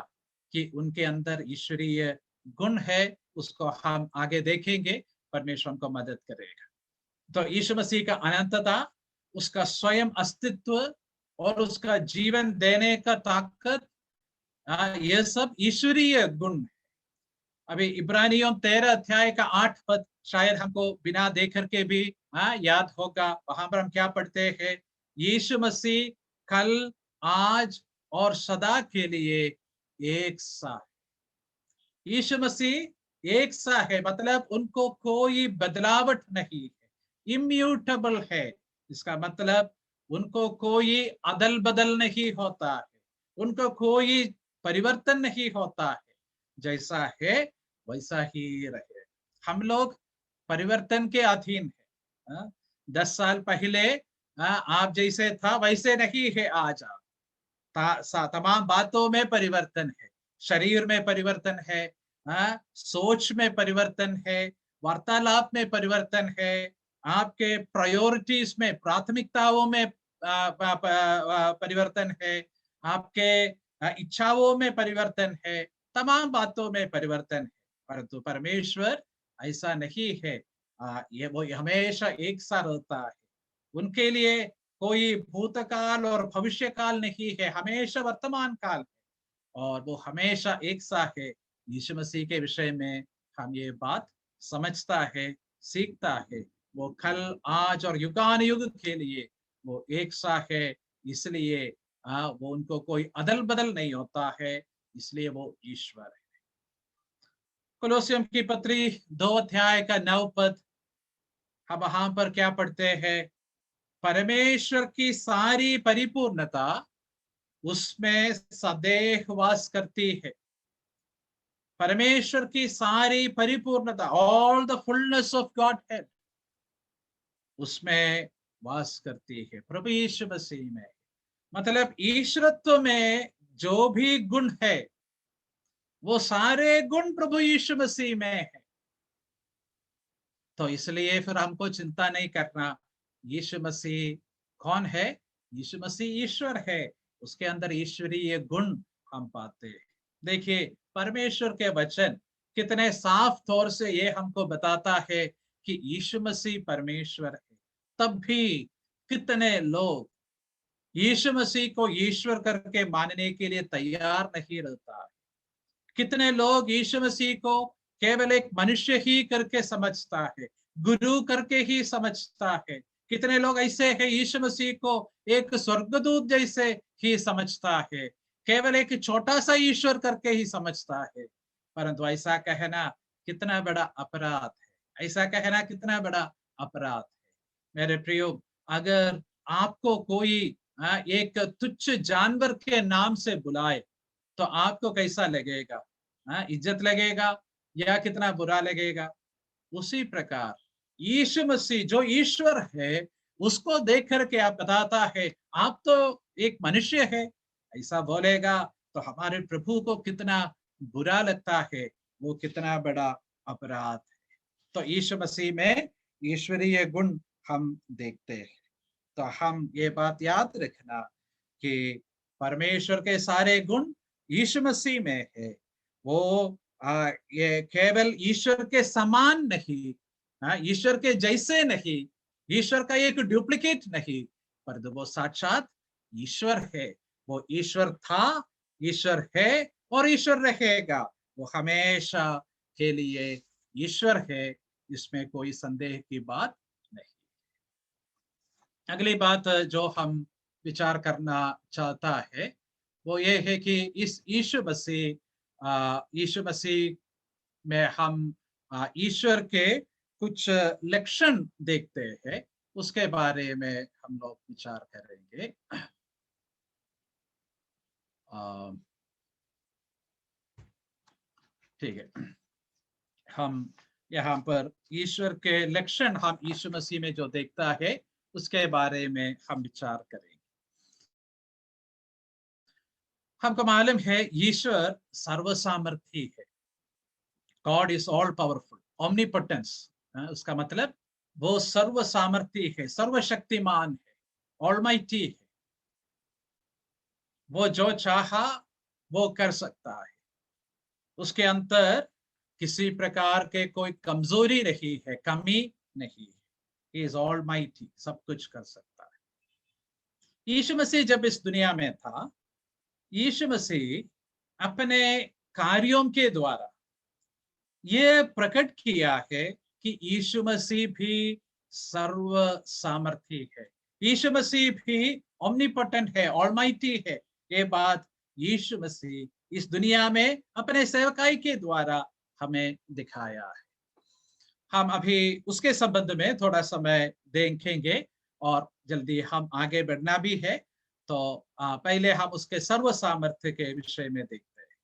कि उनके अंदर ईश्वरीय गुण है। उसको हम आगे देखेंगे, परमेश्वर को मदद करेगा। तो यीशु मसीह का अनंतता, उसका स्वयं अस्तित्व और उसका जीवन देने का ताकत, यह सब ईश्वरीय गुण है। अभी इब्रानियों 13 अध्याय का 8 पद शायद हमको बिना देख करके भी याद होगा। वहां पर हम क्या पढ़ते हैं? यीशु मसीह कल, आज और सदा के लिए एक सा है। यीशु मसीह एक सा है, मतलब उनको कोई बदलावट नहीं है, इम्यूटेबल है। इसका मतलब उनको कोई अदल बदल नहीं होता है, उनको कोई परिवर्तन नहीं होता है। जैसा है वैसा ही रहे। हम लोग परिवर्तन के अधीन है। 10 साल पहले आप जैसे था वैसे नहीं है आज आप। तमाम बातों में परिवर्तन है, शरीर में परिवर्तन है, सोच में परिवर्तन है, वार्तालाप में परिवर्तन है, आपके प्रायोरिटीज में, प्राथमिकताओं में परिवर्तन है, आपके इच्छाओं में परिवर्तन है, तमाम बातों में परिवर्तन है। परंतु परमेश्वर ऐसा नहीं है। ये वो हमेशा एक सा रहता है। उनके लिए कोई भूतकाल और भविष्य काल नहीं है, हमेशा वर्तमान काल है, और वो हमेशा एक सा है। यीशु मसीह के विषय में हम ये बात समझता है, सीखता है। वो कल, आज और युगानुयुग के लिए वो एक सा है। इसलिए वो उनको कोई अदल बदल नहीं होता है, इसलिए वो ईश्वर है। कोलोसियम की पत्री 2 अध्याय का 9 पद, हम वहां पर क्या पढ़ते हैं? परमेश्वर की सारी परिपूर्णता उसमें सदैव वास करती है। परमेश्वर की सारी परिपूर्णता, all the fullness of God है, उसमें वास करती है, प्रभु यीशु मसीह में। मतलब ईश्वरत्व में जो भी गुण है, वो सारे गुण प्रभु यीशु मसीह में है। तो इसलिए फिर हमको चिंता नहीं करना, यीशु मसीह कौन है? यीशु मसीह ईश्वर है, उसके अंदर ईश्वरीय गुण हम पाते हैं। देखिए, परमेश्वर के वचन कितने साफ तौर से ये हमको बताता है कि यीशु मसीह परमेश्वर है। तब भी कितने लोग यीशु मसीह को ईश्वर करके मानने के लिए तैयार नहीं रहता। कितने लोग यीशु मसीह को केवल एक मनुष्य ही करके समझता है, गुरु करके ही समझता है। कितने लोग ऐसे हैं, यीशु मसीह को एक स्वर्गदूत जैसे ही समझता है, केवल एक छोटा सा ईश्वर करके ही समझता है। परंतु ऐसा कहना कितना बड़ा अपराध है, ऐसा कहना कितना बड़ा अपराध है। मेरे प्रियो, अगर आपको कोई एक तुच्छ जानवर के नाम से बुलाए तो आपको कैसा लगेगा? इज्जत लगेगा या कितना बुरा लगेगा? उसी प्रकार यीशु मसीह जो ईश्वर है, उसको देख करके आप बताता है आप तो एक मनुष्य है, ऐसा बोलेगा तो हमारे प्रभु को कितना बुरा लगता है, वो कितना बड़ा अपराध है। तो यीशु मसीह में ईश्वरीय गुण हम देखते हैं। तो हम ये बात याद रखना कि परमेश्वर के सारे गुण यीशु मसीह में है। वो ये केवल ईश्वर के समान नहीं, ईश्वर के जैसे नहीं, ईश्वर का एक डुप्लीकेट नहीं, पर वो साक्षात ईश्वर है। वो ईश्वर था, ईश्वर है और ईश्वर रहेगा। वो हमेशा के लिए ईश्वर है, इसमें कोई संदेह की बात नहीं। अगली बात जो हम विचार करना चाहता है वो ये है कि इस यीशु मसीह में हम ईश्वर के कुछ लक्षण देखते हैं, उसके बारे में हम लोग विचार करेंगे। ठीक है, हम यहाँ पर ईश्वर के लक्षण हम यीशु मसीह में जो देखता है उसके बारे में हम विचार करेंगे। हमको मालूम है ईश्वर सर्वसामर्थी है। God is all powerful, omnipotence, उसका मतलब वो सर्व सामर्थी है, सर्वशक्तिमान है, ऑलमाइटी है। वो जो चाहा वो कर सकता है, उसके अंदर किसी प्रकार के कोई कमजोरी नहीं है, कमी नहीं है। ही इज ऑलमाइटी, सब कुछ कर सकता है। यीशु मसीह जब इस दुनिया में था, यीशु मसीह अपने कार्यों के द्वारा ये प्रकट किया है कि यीशु मसीह भी सर्व सामर्थी है, यीशु मसीह भी ओमनीपोटेंट है, ऑलमाइटी है। ये बात यीशु मसीह इस दुनिया में अपने सेवकाई के द्वारा हमें दिखाया है। हम अभी उसके संबंध में थोड़ा समय देखेंगे और जल्दी हम आगे बढ़ना भी है। तो पहले हम उसके सर्व सामर्थ्य के विषय में देखते हैं।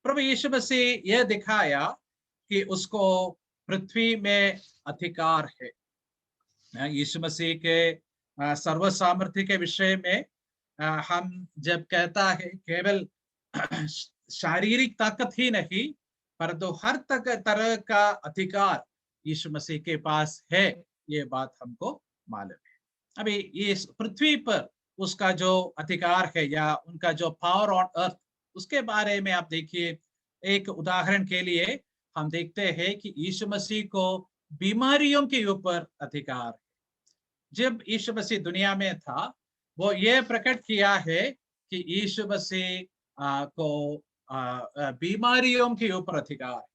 प्रभु यीशु मसीह यह दिखाया कि उसको पृथ्वी में अधिकार है। यीशु मसीह के सर्व सामर्थ्य के विषय में हम जब कहता है केवल शारीरिक ताकत ही नहीं, परंतु हर तरह का अधिकार यीशु मसीह के पास है, ये बात हमको मालूम है। अभी इस पृथ्वी पर उसका जो अधिकार है या उनका जो पावर ऑन अर्थ, उसके बारे में आप देखिए। एक उदाहरण के लिए हम देखते हैं कि यीशु मसीह को बीमारियों के ऊपर अधिकार है। जब यीशु मसीह दुनिया में था, वो ये प्रकट किया है कि यीशु मसीह को बीमारियों के ऊपर अधिकार है।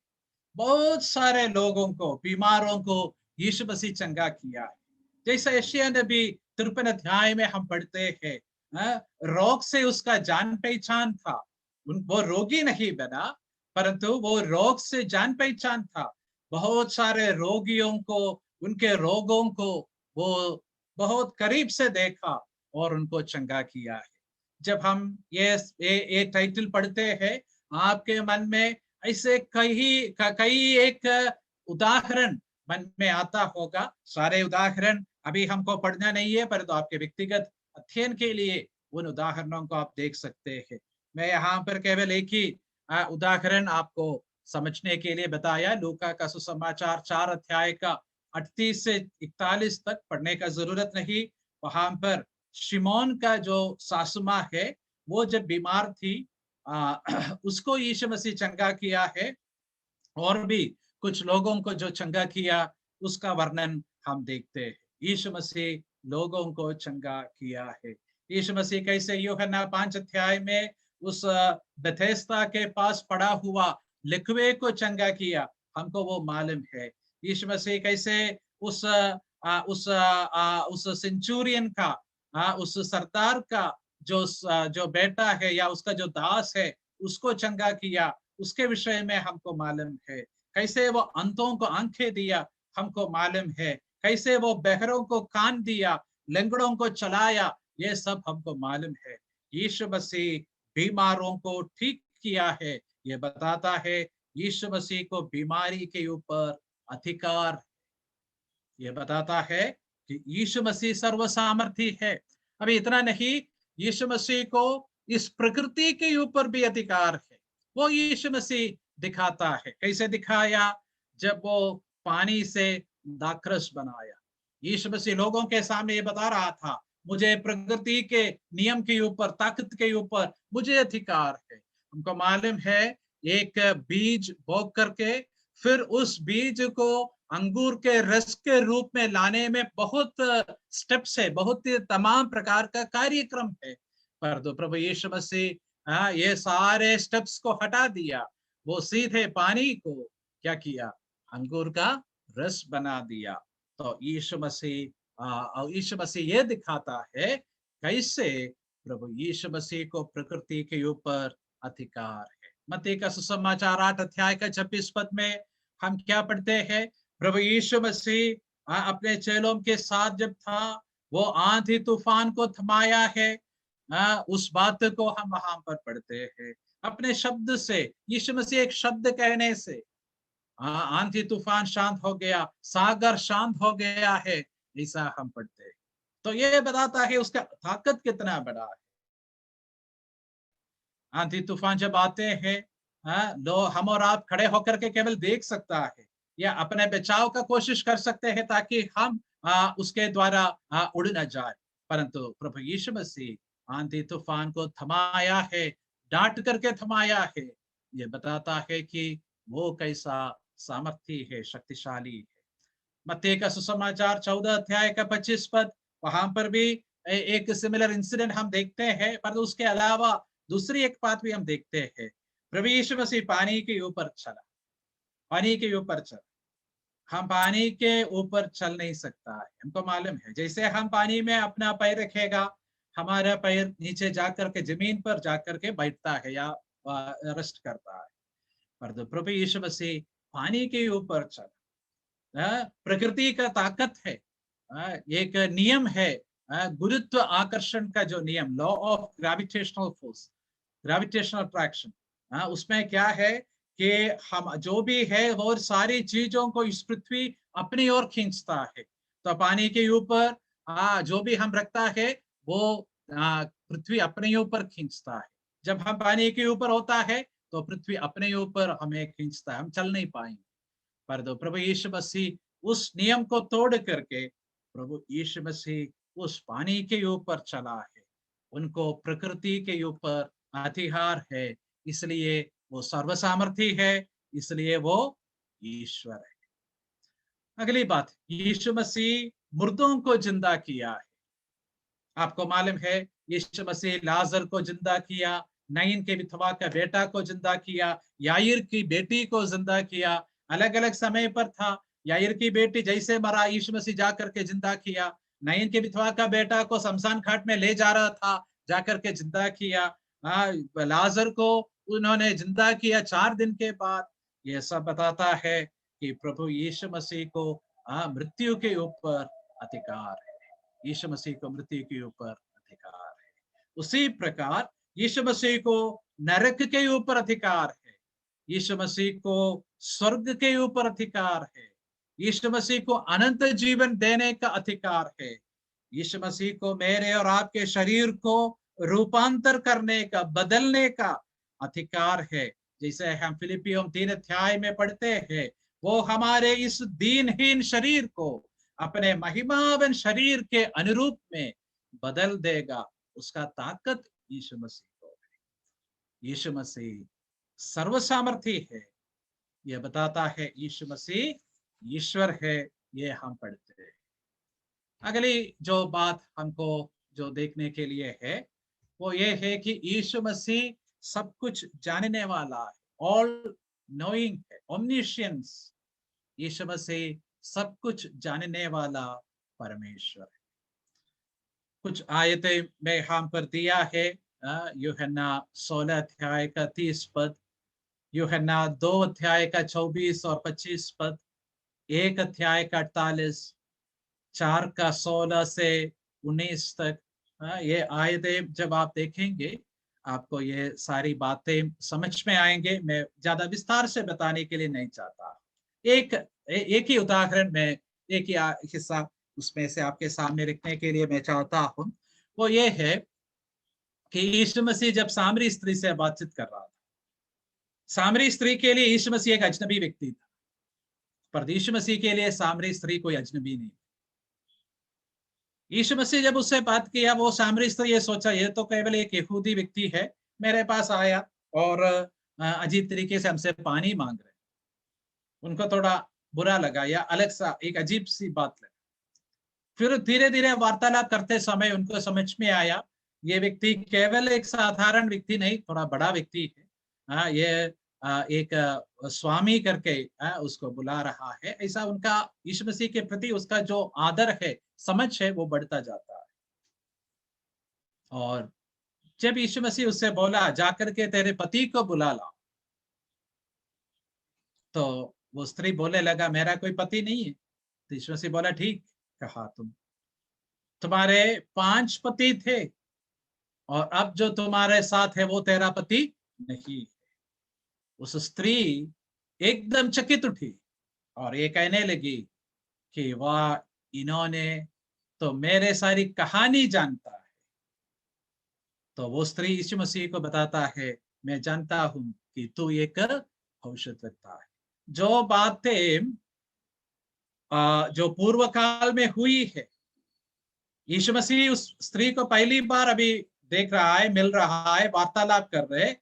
बहुत सारे लोगों को, बीमारों को यीशु मसीह चंगा किया है। जैसा यशायाह नबी 53 अध्याय में हम पढ़ते हैं, रोग से उसका जान पहचान था। वो रोगी नहीं बना, परंतु वो रोग से जान पहचान था। बहुत सारे रोगियों को, उनके रोगों को वो बहुत करीब से देखा और उनको चंगा किया है। जब हम ये टाइटल पढ़ते हैं, आपके मन में ऐसे कई एक उदाहरण मन में आता होगा। सारे उदाहरण अभी हमको पढ़ना नहीं है, परंतु आपके व्यक्तिगत अध्ययन के लिए उन उदाहरणों को आप देख सकते हैं। मैं यहाँ पर केवल एक ही उदाहरण आपको समझने के लिए बताया। लूका का सुसमाचार 4 अध्याय का 38 से 41 तक पढ़ने का जरूरत नहीं। वहां पर शिमोन का जो सासुमा है, वो जब बीमार थी, उसको यीशु मसीह चंगा किया है। और भी कुछ लोगों को जो चंगा किया, उसका वर्णन हम देखते हैं। यीशु मसीह लोगों को चंगा किया है। यीशु मसीह कैसे यूहन्ना 5 अध्याय में उस बेथेस्दा के पास पड़ा हुआ लकवे को चंगा किया, हमको वो मालूम है। यीशु मसीह कैसे उस सेंचुरियन का, उस सरदार का जो बेटा है या उसका जो दास है, उसको चंगा किया, उसके विषय में हमको मालूम है। कैसे वो अंधों को आंखें दिया, हमको मालूम है। कैसे वो बहरों को कान दिया, लंगड़ों को चलाया, ये सब हमको मालूम है। यीशु मसीह बीमारों को ठीक किया है, ये बताता है यीशु मसीह को बीमारी के ऊपर अधिकार। ये बताता है कि यीशु मसीह सर्व सामर्थी है। अभी इतना नहीं, यीशु मसीह को इस प्रकृति के ऊपर भी अधिकार है। वो यीशु मसीह दिखाता है। कैसे दिखाया? जब वो पानी से दाखरस बनाया। यीशु मसीह लोगों के सामने ये बता रहा था, मुझे प्रकृति के नियम के ऊपर, ताकत के ऊपर मुझे अधिकार है। हमको मालूम है, एक बीज बो करके फिर उस बीज को अंगूर के रस के रूप में लाने में बहुत स्टेप्स है, बहुत तमाम प्रकार का कार्यक्रम है। पर तो प्रभु यीशु मसीह ये सारे स्टेप्स को हटा दिया। वो सीधे पानी को क्या किया? अंगूर का रस बना दिया। तो यीशु मसीह ये दिखाता है कैसे प्रभु यीशु मसीह को प्रकृति के ऊपर अधिकार है। मत्ती का सुसमाचार 8 अध्याय का 26 पद में हम क्या पढ़ते हैं? प्रभु यीशु मसीह अपने चेलों के साथ जब था, वो आंधी तूफान को थमाया है। उस बात को हम वहां पर पढ़ते हैं। अपने शब्द से, यीशु मसीह एक शब्द कहने से आंधी तूफान शांत हो गया, सागर शांत हो गया है, ऐसा हम पढ़ते हैं। तो ये बताता है उसका ताकत कितना बड़ा है। आंधी तूफान जब आते हैं, हम और आप खड़े होकर के केवल देख सकता है या अपने बचाव का कोशिश कर सकते हैं ताकि हम उसके द्वारा उड़ न जाए। परंतु प्रभु यीशु मसीह आंधी तूफान को थमाया है, डांट करके थमाया है। ये बताता है कि वो कैसा सामर्थी है, शक्तिशाली है। मत्ती का सुसमाचार 14 अध्याय का 25 पद, वहां पर भी एक सिमिलर इंसिडेंट हम देखते हैं। पर उसके अलावा दूसरी एक बात भी हम देखते हैं। प्रभु यीशु मसीह पानी के ऊपर चला, पानी के ऊपर चला। हम पानी के ऊपर चल नहीं सकता है, हमको मालूम है। जैसे हम पानी में अपना पैर रखेगा, हमारा पैर नीचे जाकर के जमीन पर जाकर के बैठता है या रेस्ट करता है। पर तो प्रभु यीशु मसीह पानी के ऊपर चला। प्रकृति का ताकत है, एक नियम है, गुरुत्व आकर्षण का जो नियम, law of gravitational force, gravitational attraction, उसमें क्या है कि हम जो भी है वो सारी चीजों को इस पृथ्वी अपनी ओर खींचता है। तो पानी के ऊपर जो भी हम रखता है वो पृथ्वी अपने ऊपर खींचता है। जब हम पानी के ऊपर होता है तो पृथ्वी अपने ऊपर हमें खींचता है, हम चल नहीं पाएंगे। पर तो प्रभु यीशु मसीह उस नियम को तोड़ करके प्रभु यीशु मसीह उस पानी के ऊपर चला है। उनको प्रकृति के ऊपर अधिकार है, इसलिए वो सर्वसामर्थी है, इसलिए वो ईश्वर है। अगली बात, यीशु मसीह मुर्दों को जिंदा किया है। आपको मालूम है, यीशु मसीह लाजर को जिंदा किया, नाइन के विधवा का बेटा को जिंदा किया, याईर की बेटी को जिंदा किया। अलग अलग समय पर था। याईर की बेटी जैसे मरा, यीशु मसीह जाकर के जिंदा किया। नाइन के विधवा का बेटा को शमशान घाट में ले जा रहा था, जाकर के जिंदा किया। लाजर को उन्होंने जिंदा किया 4 दिन के बाद। यह सब बताता है कि प्रभु यीशु मसीह को मृत्यु के ऊपर अधिकार है। यीशु मसीह को मृत्यु के ऊपर अधिकार है। उसी प्रकार यीशु मसीह को नरक के ऊपर अधिकार है। यीशु मसीह को स्वर्ग के ऊपर अधिकार है। यीशु मसीह को अनंत जीवन देने का अधिकार है। यीशु मसीह को मेरे और आपके शरीर को रूपांतर करने का, बदलने का अधिकार है। जैसे हम फिलिपियों 3 अध्याय में पढ़ते हैं, वो हमारे इस दीनहीन शरीर को अपने महिमावन शरीर के अनुरूप में बदल देगा। उसका ताकत यीशु मसीह को है। यीशु मसीह सर्वसामर्थी है। यह बताता है यीशु मसीह ईश्वर है, ये हम पढ़ते हैं। अगली जो बात हमको जो देखने के लिए है वो ये है कि यीशु मसीह सब कुछ जानने वाला है, ऑल नोइंग है, ओमनिशियंस। यीशु मसीह सब कुछ जानने वाला परमेश्वर है। कुछ आयतें में हम पर दिया है। यूहन्ना 16 अध्याय का 30 पद, यूहन्ना 2 अध्याय का 24 और 25 पद, 1 अध्याय का 48, 4 का 16 से 19 तक। ये आयतें जब आप देखेंगे आपको ये सारी बातें समझ में आएंगे। मैं ज्यादा विस्तार से बताने के लिए नहीं चाहता। एक ही उदाहरण में एक ही हिस्सा उसमें से आपके सामने रखने के लिए मैं चाहता हूं, वो ये है कि यीशु मसीह जब सामरी स्त्री से बातचीत कर रहा था, सामरी स्त्री के लिए यीशु मसीह एक अजनबी व्यक्ति था, पर यीशु मसीह के लिए सामरी स्त्री कोई अजनबी नहीं। यीशु मसीह जब उससे बात किया, वो सामरी स्त्री ये सोचा ये तो केवल एक यहूदी व्यक्ति है, मेरे पास आया और अजीब तरीके से हमसे पानी मांग रहे। उनको थोड़ा बुरा लगा या अलग सा एक अजीब सी बात लगी। फिर धीरे धीरे वार्तालाप करते समय उनको समझ में आया ये व्यक्ति केवल एक साधारण व्यक्ति नहीं, थोड़ा बड़ा व्यक्ति है। ये एक स्वामी करके उसको बुला रहा है। ऐसा उनका यीशु मसीह के प्रति उसका जो आदर है, समझ है, वो बढ़ता जाता है। और जब यीशु मसीह उससे बोला जाकर के तेरे पति को बुला ला, तो वो स्त्री बोलने लगा मेरा कोई पति नहीं है। तो यीशु मसीह बोला ठीक कहा, तुम्हारे 5 पति थे और अब जो तुम्हारे साथ है वो तेरा पति नहीं है। उस स्त्री एकदम चकित उठी और ये कहने लगी कि वाह, इन्होंने तो मेरे सारी कहानी जानता है। तो वो स्त्री यीशु मसीह को बताता है मैं जानता हूं कि तू एक भविष्यद्वक्ता है। जो बातें जो पूर्व काल में हुई है, यीशु मसीह उस स्त्री को पहली बार अभी देख रहा है, मिल रहा है, वार्तालाप कर रहे,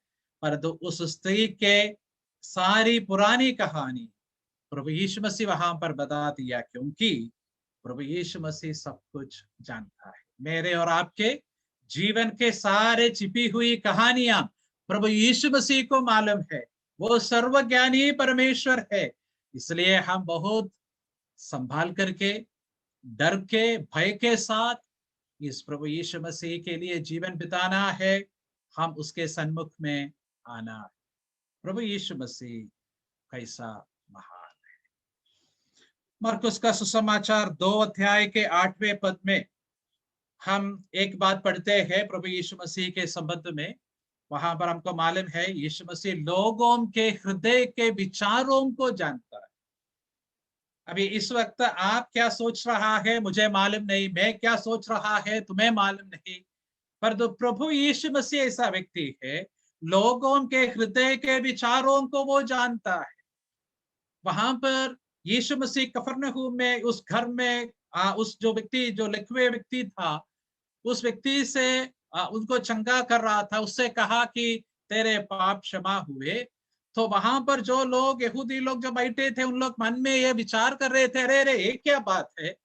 पर तो उस स्त्री के सारी पुरानी कहानी प्रभु यीशु मसीह वहां पर बता दिया, क्योंकि प्रभु यीशु मसीह सब कुछ जानता है। मेरे और आपके जीवन के सारे छिपी हुई कहानियां प्रभु यीशु मसीह को मालूम है। वो सर्वज्ञानी परमेश्वर है। इसलिए हम बहुत संभाल करके, डर के, भय के साथ इस प्रभु यीशु मसीह के लिए जीवन बिताना है। हम उसके सन्मुख में आना है। प्रभु यीशु मसीह कैसा महान है। मरकुस का सुसमाचार 2 अध्याय के 8वें पद में हम एक बात पढ़ते हैं प्रभु यीशु मसीह के संबंध में। वहां पर हमको मालूम है यीशु मसीह लोगों के हृदय के विचारों को जानता है। अभी इस वक्त आप क्या सोच रहा है मुझे मालूम नहीं, मैं क्या सोच रहा है तुम्हें मालूम नहीं, पर तो प्रभु यीशु मसीह ऐसा व्यक्ति है, लोगों के हृदय के विचारों को वो जानता है। वहां पर यीशु मसीह कफरनहूम में उस घर में उस जो व्यक्ति, जो लिखवे व्यक्ति था, उस व्यक्ति से उनको चंगा कर रहा था। उससे कहा कि तेरे पाप क्षमा हुए। तो वहां पर जो लोग, यहूदी लोग जो बैठे थे, उन लोग मन में ये विचार कर रहे थे, अरे अरे ये क्या बात है,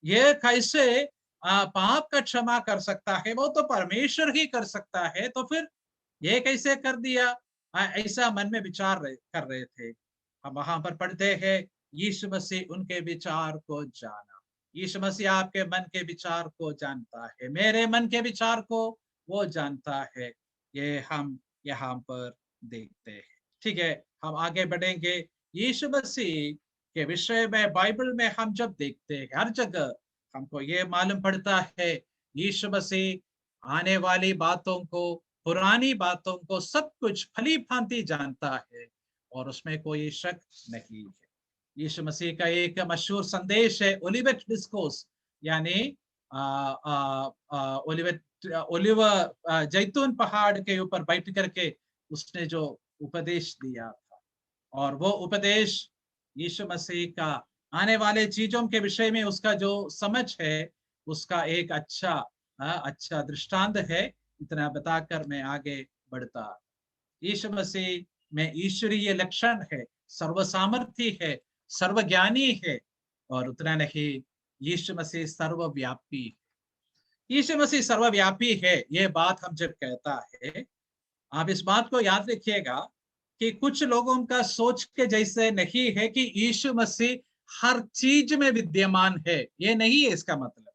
ये कैसे पाप का क्षमा कर सकता है, वो तो परमेश्वर ही कर सकता है, तो फिर ये कैसे कर दिया। ऐसा मन में विचार कर रहे थे। हम वहां पर पढ़ते हैं यीशु मसीह उनके विचार को जाना। यीशु मसीह आपके मन के विचार को जानता है, मेरे मन के विचार को वो जानता है। ये हम यहाँ पर देखते हैं। ठीक है, हम आगे बढ़ेंगे। यीशु मसीह के विषय में बाइबल में हम जब देखते हैं, हर जगह हमको ये मालूम पड़ता है यीशु मसीह आने वाली बातों को, पुरानी बातों को, सब कुछ भली भांति जानता है और उसमें कोई शक नहीं है। यीशु मसीह का एक मशहूर संदेश है ओलिवेट डिस्कोर्स, यानी ओलिव जैतून पहाड़ के ऊपर बैठ करके उसने जो उपदेश दिया था, और वो उपदेश यीशु मसीह का आने वाले चीजों के विषय में उसका जो समझ है, उसका एक अच्छा दृष्टांत है। इतना बताकर मैं आगे बढ़ता। यीशु मसीह में ईश्वरीय लक्षण है, सर्वसामर्थी है, सर्वज्ञानी है, और उतना नहीं, यीशु मसीह सर्वव्यापी है। यीशु मसीह सर्वव्यापी है, ये बात हम जब कहता है, आप इस बात को याद रखिएगा कि कुछ लोगों का सोच के जैसे नहीं है कि यीशु मसीह हर चीज में विद्यमान है। ये नहीं है इसका मतलब।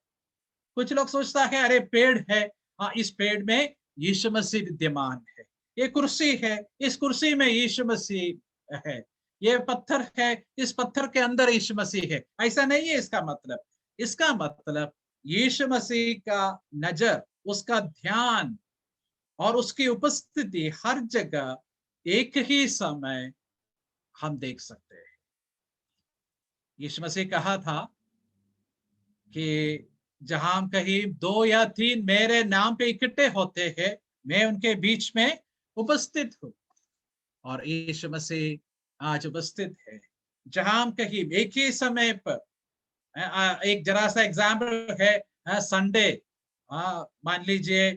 कुछ लोग सोचता है अरे पेड़ है, हाँ इस पेड़ में यीशु मसीह विद्यमान है। ये कुर्सी है, इस कुर्सी में यीशु मसीह है। ये पत्थर है, इस पत्थर के अंदर यीशु मसीह है। ऐसा नहीं है इसका मतलब। इसका मतलब यीशु मसीह का नजर, उसका ध्यान और उसकी उपस्थिति हर जगह एक ही समय हम देख सकते हैं। यीशु मसीह कहा था कि जहां हम कहीं 2 या 3 मेरे नाम पे इकट्ठे होते हैं, मैं उनके बीच में उपस्थित हूँ। और यीशु मसीह आज उपस्थित है। जहां हम कहीं एक ही समय पर, एक जरा सा एग्जाम्पल है, संडे, मान लीजिए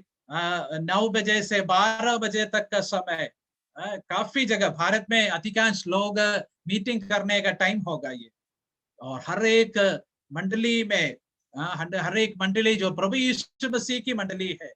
9 बजे से 12 बजे तक का समय, काफी जगह भारत में अधिकांश लोग मीटिंग करने का टाइम होगा ये। और हर एक मंडली में, हर एक मंडली जो प्रभु यीशु मसीह की मंडली है,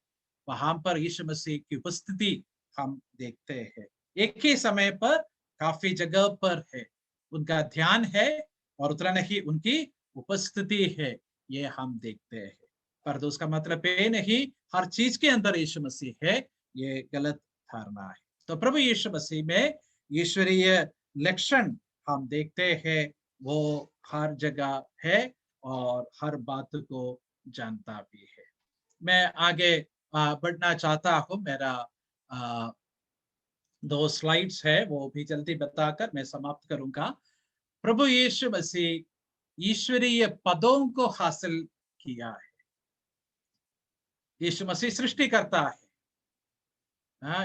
वहां पर यीशु मसीह की उपस्थिति हम देखते हैं। एक ही समय पर काफी जगह पर है, उनका ध्यान है और उतना नहीं उनकी उपस्थिति है, ये हम देखते हैं। पर तो उसका मतलब ये नहीं हर चीज के अंदर यीशु मसीह है, ये गलत धारणा है। तो प्रभु यीशु मसीह में ईश्वरीय लक्षण हम देखते हैं, वो हर जगह है और हर बात को जानता भी है। मैं आगे बढ़ना चाहता हूं। मेरा 2 स्लाइड्स है, वो भी जल्दी बताकर मैं समाप्त करूंगा। प्रभु यीशु मसीह ईश्वरीय पदों को हासिल किया है। यीशु मसीह सृष्टि करता है।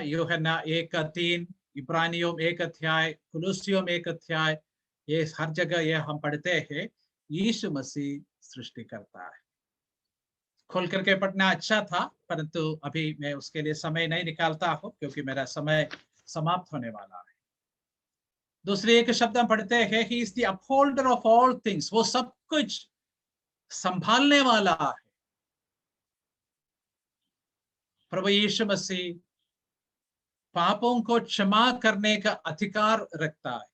यूहन्ना 1:3, इब्रानियों 1 अध्याय, कुलुसियों 1 अध्याय, ये हर जगह ये हम पढ़ते हैं, यीशु मसीह सृष्टि करता है। खोल करके पढ़ना अच्छा था, परंतु अभी मैं उसके लिए समय नहीं निकालता हूं, क्योंकि मेरा समय समाप्त होने वाला है। दूसरे एक शब्द हम पढ़ते हैं, he is the upholder of all things, वो सब कुछ संभालने वाला है। प्रभु यीशु मसीह पापों को क्षमा करने का अधिकार रखता है।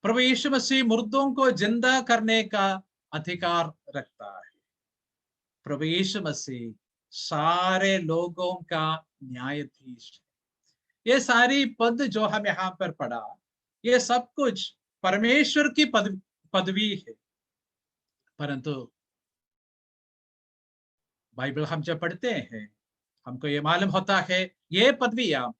प्रभु यीशु मसीह मुर्दों को जिंदा करने का अधिकार रखता है। प्रभु यीशु मसीह सारे लोगों का न्यायाधीश है। ये सारी पद जो हम यहाँ पर पढ़ा, ये सब कुछ परमेश्वर की पदवी है। परंतु बाइबल हम जब पढ़ते हैं, हमको ये मालूम होता है ये पदवियां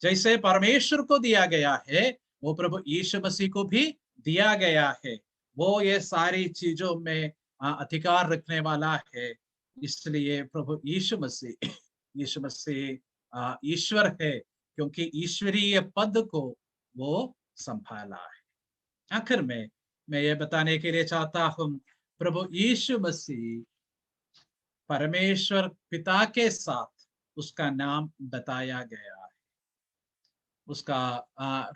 जैसे परमेश्वर को दिया गया है, वो प्रभु यीशु मसीह को भी दिया गया है। वो ये सारी चीजों में अधिकार रखने वाला है। इसलिए प्रभु यीशु मसीह ईश्वर है, क्योंकि ईश्वरीय पद को वो संभाला है। आखिर में मैं ये बताने के लिए चाहता हूं, प्रभु यीशु मसीह परमेश्वर पिता के साथ उसका नाम बताया गया है। उसका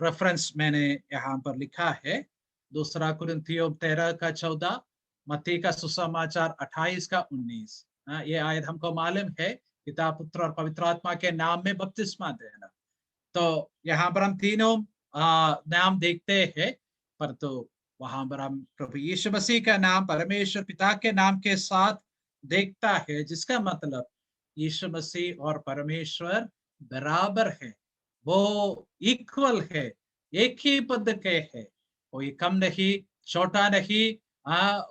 रेफरेंस मैंने यहाँ पर लिखा है, 2 कुरिन्थियों 13:14, मत्ती का सुसमाचार 28:19। ये आयत हमको मालूम है, पिता, पुत्र और पवित्र आत्मा के नाम में बपतिस्मा देना। तो यहाँ पर हम तीनों नाम देखते हैं, पर तो वहां पर हम प्रभु यीशु मसीह का नाम परमेश्वर पिता के नाम के साथ देखता है, जिसका मतलब यीशु मसीह और परमेश्वर बराबर है, वो इक्वल है, एक ही पद के है, कोई कम नहीं छोटा नहीं।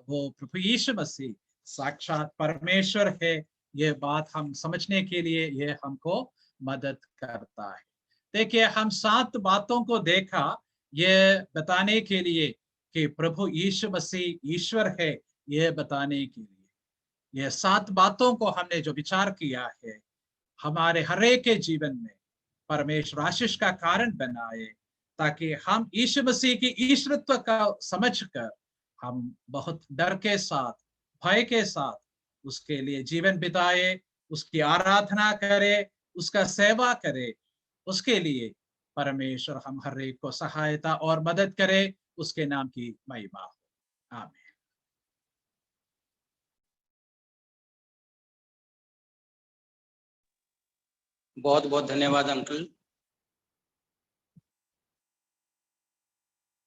वो प्रभु यीशु मसीह साक्षात परमेश्वर है। ये बात हम समझने के लिए ये हमको मदद करता है। देखिए, हम 7 बातों को देखा, ये बताने के लिए कि प्रभु यीशु मसीह ईश्वर है, ये बताने के लिए। ये 7 बातों को हमने जो विचार किया है, हमारे हर एक के जीवन में परमेश्वर आशीष का कारण बनाए, ताकि हम यीशु मसीह की ईश्वरत्व का समझकर हम बहुत डर के साथ, भय के साथ उसके लिए जीवन बिताए, उसकी आराधना करे, उसका सेवा करे। उसके लिए परमेश्वर हम हर एक को सहायता और मदद करे। उसके नाम की महिमा हो। आमीन। बहुत बहुत धन्यवाद अंकल।